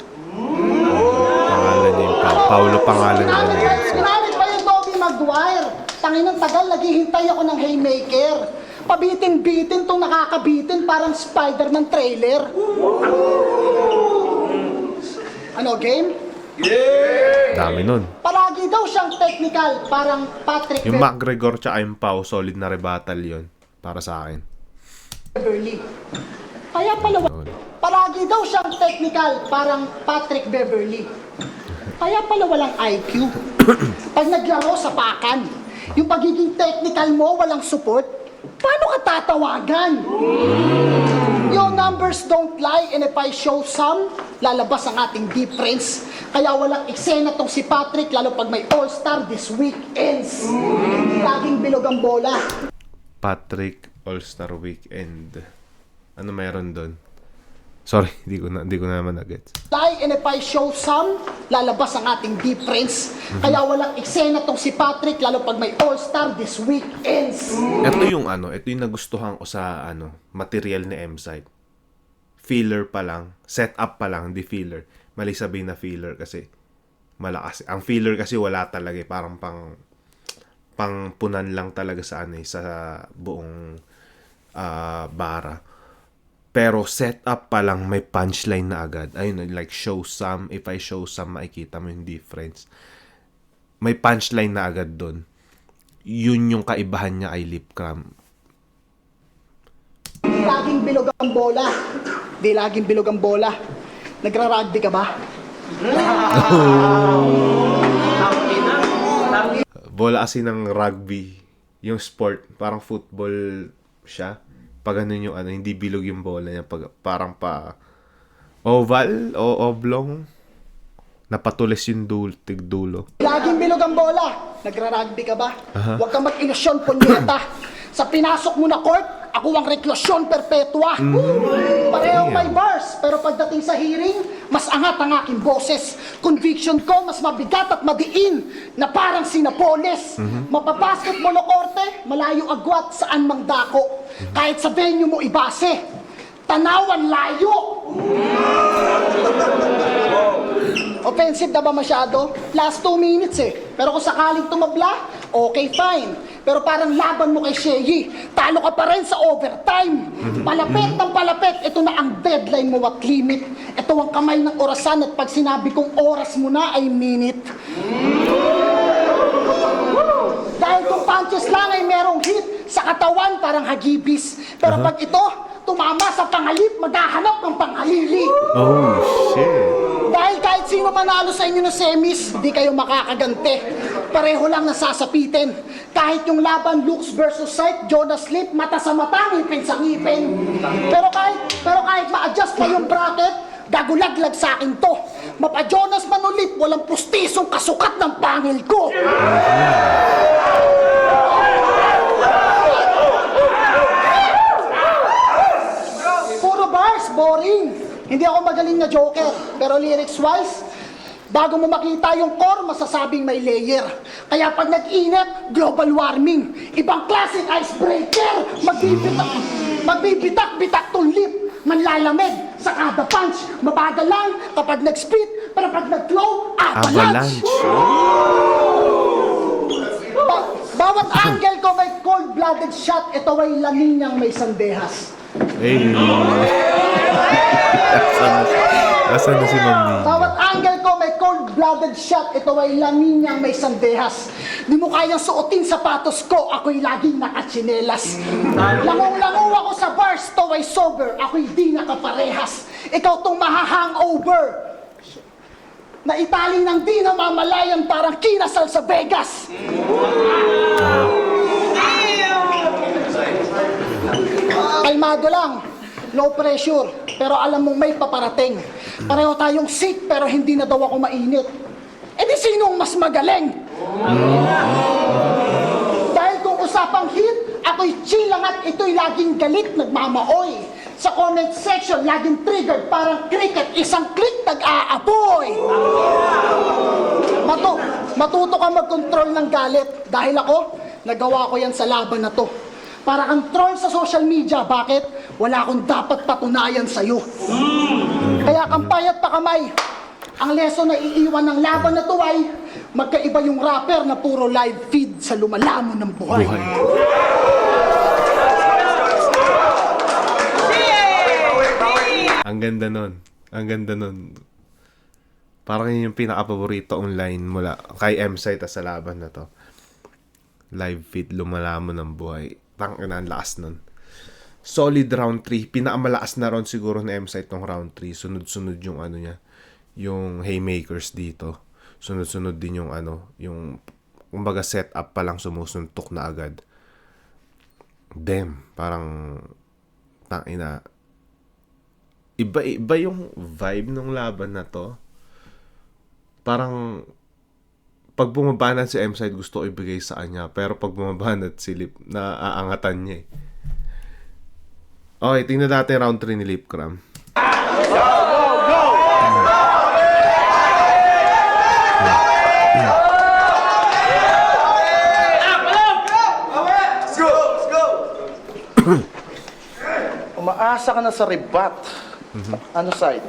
Pangalan niya yung Paulo pangalan niya ni Enzo. Ginamit pa yung Tobey Maguire. Tangin ng tagal, naghihintay ako ng haymaker. Pabitin-bitin tong nakakabitin, parang Spider-Man trailer. Ano, game? Dami nun. Palagi daw siyang technical, parang Patrick Yung McGregor tsaka yung Pau, solid na rebuttal yun. Para sa akin. Beverly. Kaya pala, palagi daw siyang technical, parang Patrick Beverly. Kaya pala walang IQ. Pag naglaro sa pakan, yung pagiging technical mo, walang support, paano ka tatawagan? Your numbers don't lie, and if I show some, lalabas ang ating difference. Kaya walang eksena tong si Patrick, lalo pag may All-Star this weekends. Laging bilog ang bola. Patrick All-Star Weekend. Ano meron doon? Sorry, di ko na naman na-gets. Lie, and if I show some, lalabas ang ating difference. Kaya walang eksena tong si Patrick, lalo pag may All-Star this weekends. Ito yung nagustuhan ko sa material ni M-Site. Filler pa lang, setup pa lang, hindi filler. Mali sabihin na filler kasi malakas. Ang filler kasi wala talaga, parang pangpunan lang talaga sa sa buong bara. Pero setup pa lang may punchline na agad. Ayun, like show some, if I show some, makikita mo yung difference. May punchline na agad doon. Yun yung kaibahan niya ay lip cram. Laging bilog ang bola. Di laging bilog ang bola. Nagra-rugby ka ba? Bola kasi ng rugby, yung sport, parang football siya. Pag ano yung hindi bilog yung bola niya, parang pa oval o oblong, napatulis yung tigdulo. Laging bilog ang bola. Nagra-rugby ka ba? Huwag kang mag-ilusyon, punyeta. Sa pinasok mo na court, ako ang reklusyon perpetua. Parehong may bars, pero pagdating sa hearing, mas angat ang aking boses. Conviction ko, mas mabigat at madiin, na parang sinapoles. Mapapasok mo na korte, malayo agwat saan mang dako. Kahit sa venue mo ibase, tanawan layo. Offensive na ba masyado? Last 2 minutes eh. Pero kung sakaling tumabla, okay, fine. Pero parang laban mo kay Sheyi, talo ka pa rin sa overtime. Palapit ng palapit, ito na ang deadline mo at limit. Ito ang kamay ng orasan at pag sinabi kong oras mo na ay minute. Dahil kung punches lang ay merong hit, sa katawan parang hagibis. Pero pag ito, tumama sa pangalip, maghahanap ng panghalili. Oh, shit. Dahil kahit sino manalo sa inyo na semis, di kayo makakagante. Pareho lang nasasapitin. Kahit yung laban looks versus sight, Jonas Lip, mata sa mata, ngipin sa ngipin. Pero kahit ma-adjust pa yung bracket, gagulaglag sa akin to. Mapa Jonas Manulip, walang pustisong kasukat ng pangil ko. Puro bars, boring. Hindi ako magaling na joker, pero lyrics-wise, bago mo makita yung core, masasabing may layer. Kaya pag nag-init, global warming. Ibang klaseng icebreaker. Magbibitak-bitak tong lip. Manlalamig sa kada punch. Mabagal lang kapag nag-spit, pero pag nag-flow, avalanche. Bawat angle ko may cold-blooded shot. Ito ay laminyang may sandehas. Hey. Asan na si Ma'am Nina? Bawat angle ko may cold-blooded shot. Ito ay laminyang may sandehas. Di mo kayang suotin sapatos ko. Ako'y laging nakatsinelas. Langong-lango ako sa bars. To ay sober. Ako'y di nakaparehas. Ikaw tong mahahangover. Na itali ng di namamalayan parang kinasal sa Vegas. Kalmado lang. No pressure. Pero alam mong may paparating. Pareho tayong sick pero hindi na daw ako mainit. E di sinong mas magaling? Dahil kung usapang hit, ako'y chill lang at ito'y laging galit, nagmamaoy. Sa comment section, laging triggered, parang cricket, isang click, nag-aapoy. Matuto ka mag-control ng galit. Dahil ako, nagawa ko yan sa laban na to. Para kang troll sa social media. Bakit? Wala akong dapat patunayan sa'yo. Kaya kang payat pa kamay. Ang lesson na iiwan ng laban na to ay magkaiba yung rapper na puro live feed sa lumalamon ng buhay. Ang ganda nun. Ang ganda nun. Parang yun yung pinaka-paborito online mula kay M-Site sa laban na to. Live feed, lumalamon ng buhay. Tangina, ang lakas nun. Solid round 3. Pinakamalakas na round siguro na M-Site tong round 3. Sunod-sunod yung ano niya. Yung haymakers dito. Sunod-sunod din yung ano. Yung kumbaga setup pa lang sumusuntok na agad. Damn. Parang tangina. Iba yung vibe ng laban na to. Parang pag bumabanat si M-Site gusto ko ibigay sa kanya, pero pag bumabanat si Lip, naaangatan niya eh. Okay, tingnan natin round 3 ni Lip Cram. Umaasa ka na sa ribat. Ano side?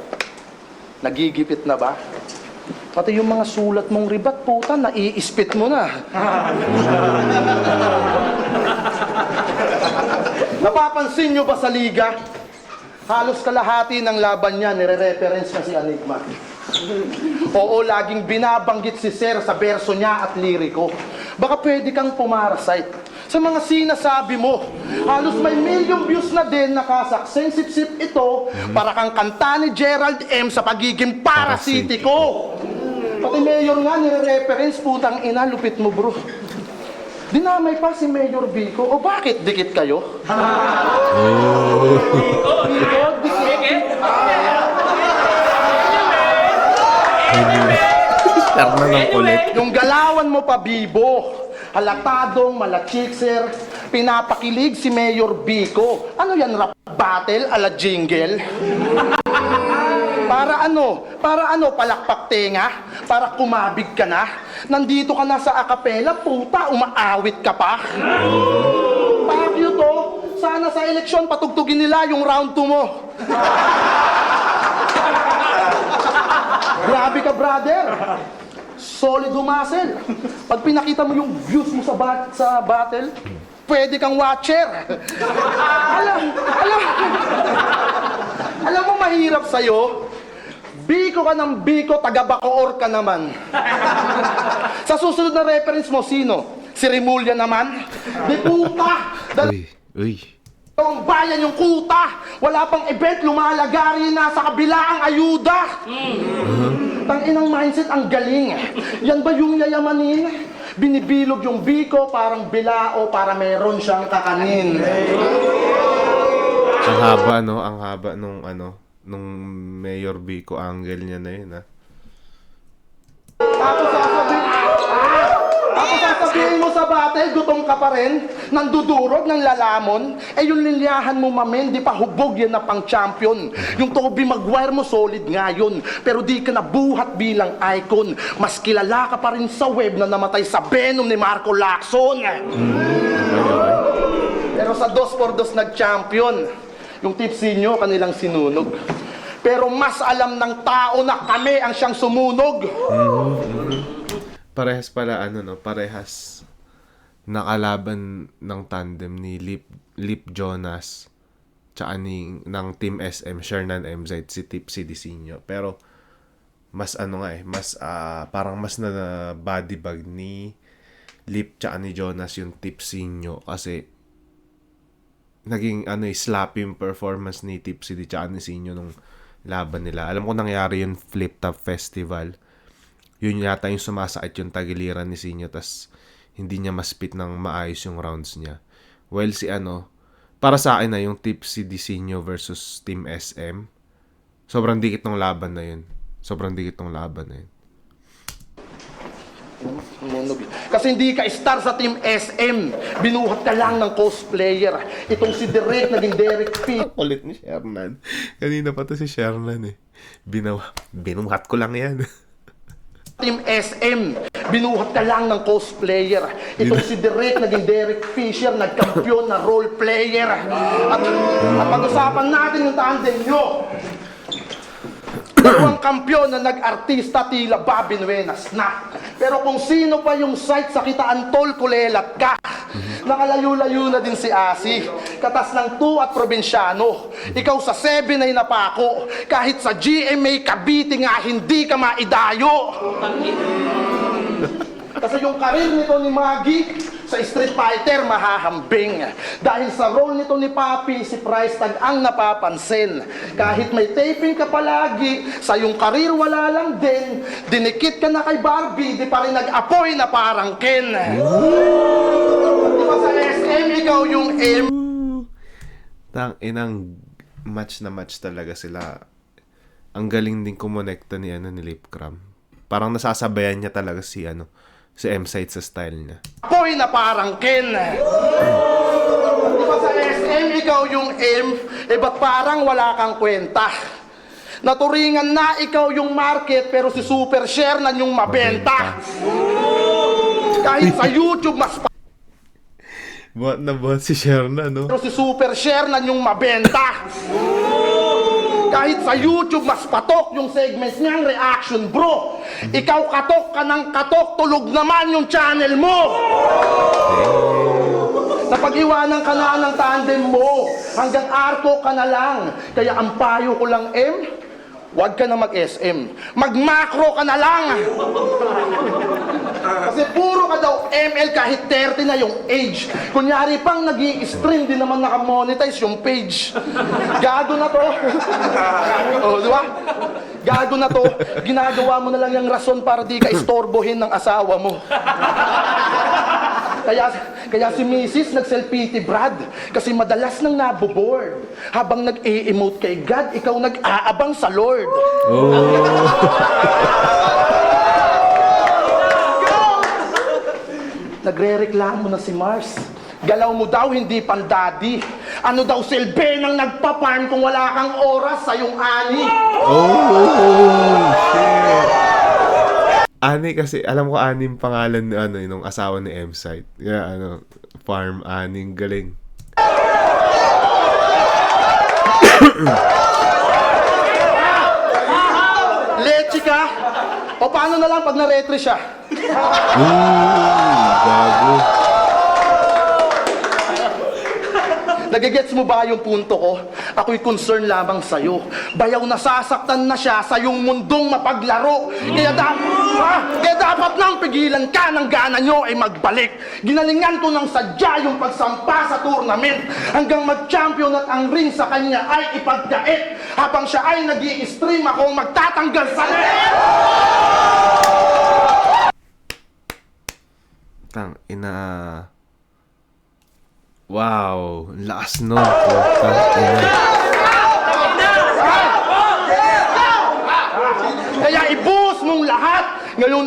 Nagigipit na ba? Pati yung mga sulat mong ribat, puta, naiispit mo na. Napapansin nyo ba sa liga? Halos kalahati ng laban niya, nire-reference na si Enigma. Oo, laging binabanggit si Sir sa verso niya at liriko. Baka pwede kang pumarasite sa mga sinasabi mo. Halos may million views na din nakasaksen sip-sip ito para kang kanta ni Gerald M. sa pagiging parasitiko. Pati mayor nga nire-reference, putang ina, lupit mo bro. Dinamay pa si Mayor Vico. O bakit? Dikit kayo? Vico, dikit? Terna ng kulit. Yung galawan mo pa, Bibo. Halatadong, malachikser, pinapakilig si Mayor Vico. Ano yan, rap battle ala jingle? Para ano, palakpak tenga? Para kumabig ka na? Nandito ka na sa akapela, puta, umaawit ka pa? Pakyo to, sana sa eleksyon patugtugin nila yung round 2 mo. Grabe ka, brother. Solid humasel. Pag pinakita mo yung views mo sa battle, pwede kang watcher. Alam mo mahirap sa'yo? Biko ka ng Biko, taga Bacoor ka naman. Sa susunod na reference mo, sino? Si Rimulya naman? Di puta! Uy. Ang bayan yung kuta! Wala pang event, lumalagari na sa kabila ang ayuda! Tanginang mindset, ang galing. Yan ba yung yayamanin? Binibilog yung Biko, parang bilao para meron siyang kakanin. Ang haba, no? Ang haba nung Mayor Vico angle niya na yun, ha? Tapos sasabihin mo sa battle, gutom ka pa rin, nandudurog ng lalamon, yung lilyahan mo mamen, di pa hubog yan na pang champion. Yung Toby Maguire mo, solid nga yun, pero di ka nabuhat bilang icon. Mas kilala ka pa rin sa web na namatay sa Venom ni Marco Lacson. Pero sa 2x2 nag-champion. Yung tipsy nyo, kanilang sinunog. Pero mas alam ng tao na kami ang siyang sumunog. Parehas pala, parehas nakalaban ng tandem ni Lip Jonas tsaka ng Team SM, Shernan M-Site, si Tipsy Disinyo. Pero, mas parang mas na body bag ni Lip tsaka ni Jonas yung Tipsinyo kasi naging slapping performance ni Tipsy tsaka ni Sinyo nung laban nila. Alam ko nangyari yung Flip Top Festival. Yun yata yung sumasakit yung tagiliran ni Sinyo tas hindi niya maspit ng maayos yung rounds niya. Well, para sa akin na yung Tipsy Disinyo versus Team SM, sobrang dikit ng laban na yun. Kasi hindi ka star sa Team SM. Binuhat ka lang ng cosplayer. Itong si Derek, naging Derek P. Kulit ni Shernan. Kanina pa to si Shernan eh. Binuhat ko lang yan. Team SM. Binuhat ka lang ng cosplayer. Itong si Derek, naging Derek Fisher, nagkampiyon na role player. At pag-usapan natin yung tandem nyo. Dalawang kampyon na nag-artista tila Bobby Nuenas na. Pero kung sino pa yung site sa Kitaan Tol, kulelat ka. Nakalayo-layo na din si Asi. Katas ng 2 at probinsyano. Ikaw sa 7 ay napako. Kahit sa GMA Cavite nga hindi ka maidayo. Kasi yung karir nito ni Maggie sa Street Fighter mahahambing. Dahil sa role nito ni Papi, si Price Tag ang napapansin. Kahit may taping ka palagi, sa yung karir wala lang din. Dinikit ka na kay Barbie, di pa rin nag-apoy na parang Ken. Di ba sa SM, ikaw yung M? Tang inang match na match talaga sila. Ang galing din kumonekta ni ni Lipcram. Parang nasasabayan niya talaga si M-Site sa style niya. Apoy na parang Ken. Di ba sa SM, ikaw yung M? Ba't parang wala kang kwenta? Naturingan na ikaw yung market pero si Super Share na yung mabenta. Kahit sa YouTube mas Buhat na buhat si Sherna, no? pero si Super Share na yung mabenta. Kahit sa YouTube mas patok yung segments niyang reaction, bro. Ikaw katok ka ng katok, tulog naman yung channel mo. Napag-iwanan ka na ng tandem mo. Hanggang arko ka na lang. Kaya ang payo ko lang, huwag ka na mag-SM. Mag-macro ka na lang. Kasi puro ka daw ML kahit 30 na yung age. Kunyari pang nag-i-stream, di naman nakamonetize yung page. Gago na to. Di ba? Gago na to. Ginagawa mo na lang yung rason para di ka istorbohin ng asawa mo. Kaya si Mrs. nag-self-pity Brad kasi madalas nang naboboard. Habang nag-e-emote kay God, ikaw nag-aabang sa Lord. Nagre-reklamo na si Mars. Galaw mo daw, hindi pandadi. Ano daw silbi nang nagpa-farm kung wala kang oras sa yung ani? Ani kasi, alam ko Ani yung pangalan ni nung asawa ni M-Site. Kaya Farm Ani, galing. Leche ka? O paano na lang pag na-retry siya? Gago. Nagigets mo ba yung punto ko? Ako'y concern lamang sa'yo. Bayaw nasasaktan na siya sa yung mundong mapaglaro. Kaya dapat nang pigilan ka ng gana nyo ay magbalik. Ginalingan ko ng sadya yung pagsampa sa tournament hanggang mag-champion at ang ring sa kanya ay ipagkait. Habang siya ay nag-i-stream, ako magtatanggal sa net! Tang ina. Wow, lakas nun. Tang ina. Kaya ibuhos mong lahat. Ngayon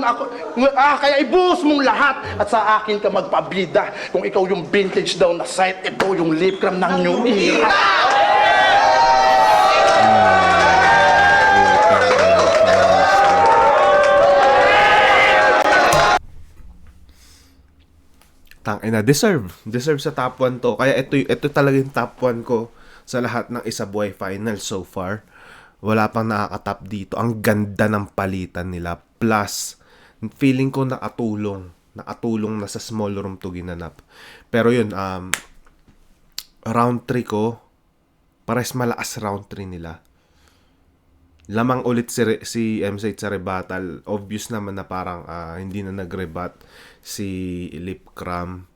kaya ibuhos mong lahat at sa akin ka magpabida. Kung ikaw yung vintage daw na site, ito yung Lipcram ng new era. Tangina, deserve sa top 1 to. Kaya ito talaga yung top 1 ko sa lahat ng Isabuhay Finals so far. Wala pang nakakatap dito. Ang ganda ng palitan nila. Plus, feeling ko nakatulong na sa small room to ginanap. Pero yun, round 3 ko, pares malakas round 3 nila. Lamang ulit si M-Site sa rebuttal. Obvious naman na parang hindi na nag-rebut si Lipcram.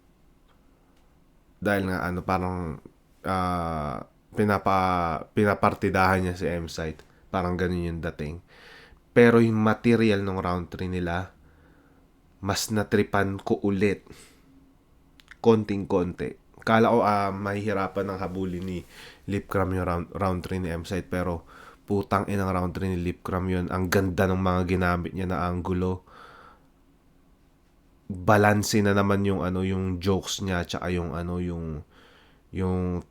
Dahil nga parang pinapartidahan niya si M-Site. Parang ganun yung dating. Pero yung material ng round 3 nila, mas natripan ko ulit. Konting-konti. Kala ko mahihirapan ng habulin ni Lipcram yung round 3 ni M-Site. Pero putang inang round 3 ni Lipcram yun. Ang ganda ng mga ginamit niya na angulo. Balanse na naman yung yung jokes niya tsaka yung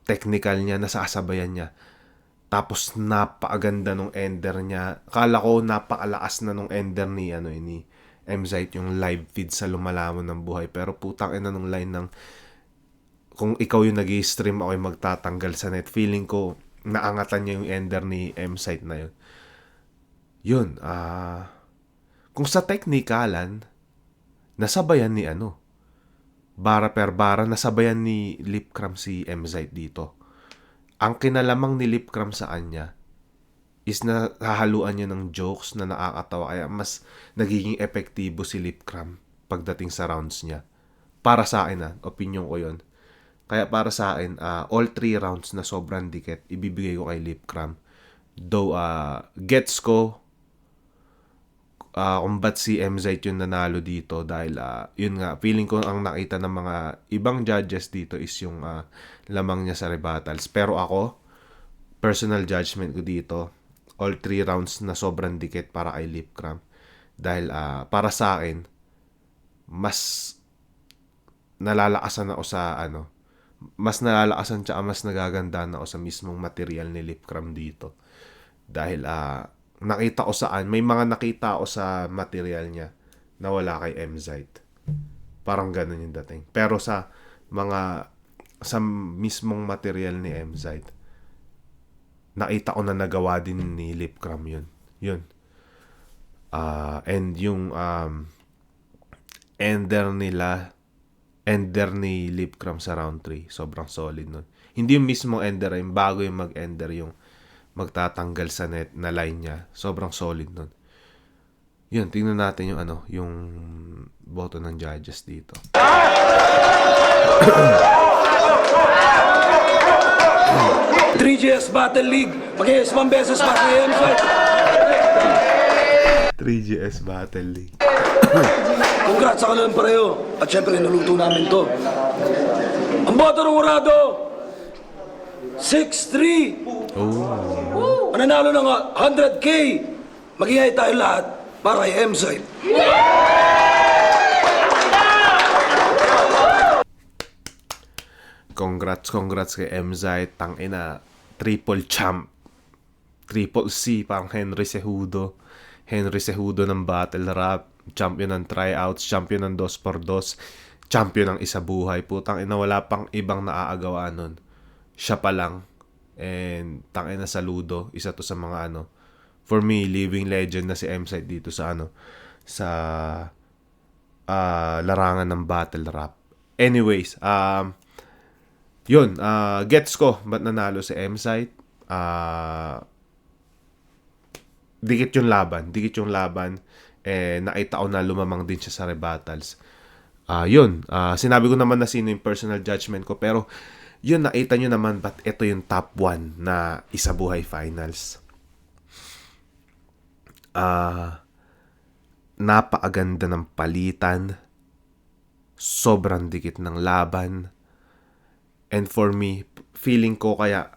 technical niya, nasasabayan niya. Tapos napakaganda nung ender niya. Akala ko napakalakas na nung ender ni M-Zite yung live feed sa Lumalamon ng Buhay. Pero putang ina nung line ng kung ikaw yung nag-i-stream, ako yung magtatanggal sa net. Feeling ko, naangatan niya yung ender ni M-Site na yun. Yun, kung sa teknikalan, nasabayan ni bara per bara, nasabayan ni Lipcram si M-Site dito. Ang kinalamang ni Lipcram sa kanya is na hahaluan niya ng jokes na nakakatawa, kaya mas nagiging epektibo si Lipcram pagdating sa rounds niya. Para sa akin, opinion ko yun. Kaya para sa akin, all 3 rounds na sobrang dikit, ibibigay ko kay Lipcram. Though, gets ko kung ba't si M-Zite yung nanalo dito dahil, yun nga, feeling ko ang nakita ng mga ibang judges dito is yung lamang niya sa rebuttals. Pero ako, personal judgment ko dito, all 3 rounds na sobrang dikit para kay Lipcram. Dahil, para sa akin, mas nalalakasan ako sa mas nalalakasan tsaka mas nagagandaan ako sa mismong material ni Lipcram dito. Dahil nakita ko may mga nakita ko sa material niya na wala kay M-Zite. Parang ganun yung dating. Pero sa mismong material ni M-Zite, nakita ko na nagawa din ni Lipcram yun. Yun. And yung ender ni Lipcram sa round 3. Sobrang solid nun. Hindi yung mismong ender, yung bago yung mag-ender, yung magtatanggal sa net na line niya. Sobrang solid nun. Yun, tingnan natin yung yung boto ng judges dito. 3GS Battle League. Mag-iismang beses pa kay M-Site. 3GS Battle League. Congrats sa kanilang pareho. At syempre, naluto namin to. Ang boto ng Urado, 6-3. Mananalo ng 100K. Mag-ingay tayo lahat para kay M-Site. Congrats kay M-Zite. Tangina, triple champ. Triple C, parang Henry Cejudo ng battle rap. Champion ng tryouts, champion ng 2x2, champion ng isa buhay. Putang ina, wala pang ibang naaagawa nun. Siya pa lang. And tangina, saludo. Isa to sa mga for me, living legend na si M-Site dito sa sa larangan ng battle rap. Anyways, yun, gets ko ba't nanalo si M-Site. Dikit yung laban. Nakita ko na lumamang din siya sa rebuttals. Yun, sinabi ko naman na sino yung personal judgment ko, pero yun, nakita nyo naman ba't ito yung top 1 na Isa Buhay Finals. Napakaganda ng palitan, sobrang dikit ng laban, and for me, feeling ko kaya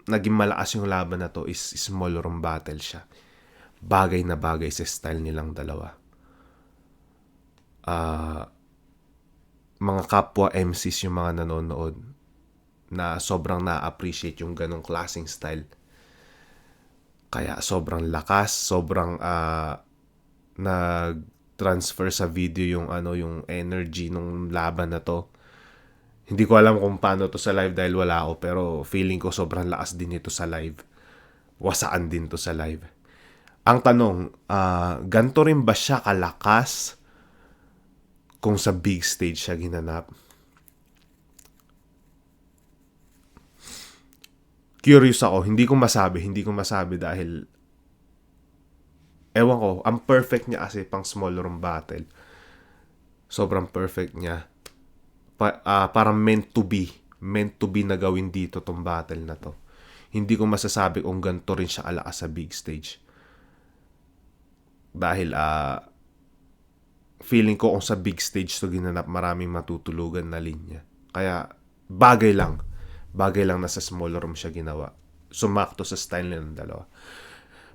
naging malakas yung laban na to is small room battle siya. Bagay na bagay sa style nilang dalawa. Mga kapwa MCs yung mga nanonood na sobrang na-appreciate yung ganong klaseng style. Kaya sobrang lakas, sobrang nag-transfer sa video yung energy ng laban na to. Hindi ko alam kung paano to sa live dahil wala ako, pero feeling ko sobrang lakas din ito sa live. Wasaan din to sa live. Ang tanong, ganito rin ba siya kalakas kung sa big stage siya ginanap? Curious ako, hindi ko masabi dahil ewan ko, ang perfect niya kasi pang small room battle. Sobrang perfect niya. Parang meant to be na gawin dito tong battle na to. Hindi ko masasabi kung ganito rin siya kalakas sa big stage. Dahil feeling ko kung sa big stage to ginanap, maraming matutulugan na linya. Kaya bagay lang na sa small room siya ginawa. Sumakto sa style nila ng dalawa.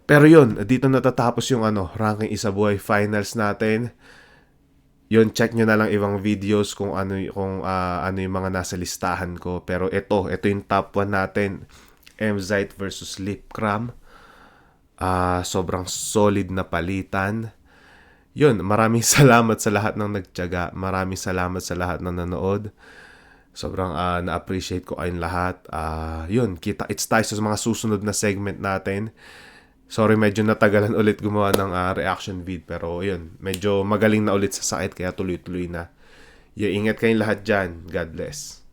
Pero yun, dito natatapos yung ranking Isa Buhay Finals natin. Yun, check nyo na lang ibang videos kung ano yung mga nasa listahan ko. Pero ito yung top 1 natin. M-Zite versus Lipcram. Sobrang solid na palitan. yun, maraming salamat sa lahat ng nagtiyaga. Maraming salamat sa lahat ng nanood. Sobrang na-appreciate ko kayong lahat. Yun, kita-its tayo sa mga susunod na segment natin. Sorry, medyo natagalan ulit gumawa ng reaction vid. Pero yun, medyo magaling na ulit sa sakit kaya tuloy-tuloy na. Ingat kayong lahat dyan. God bless.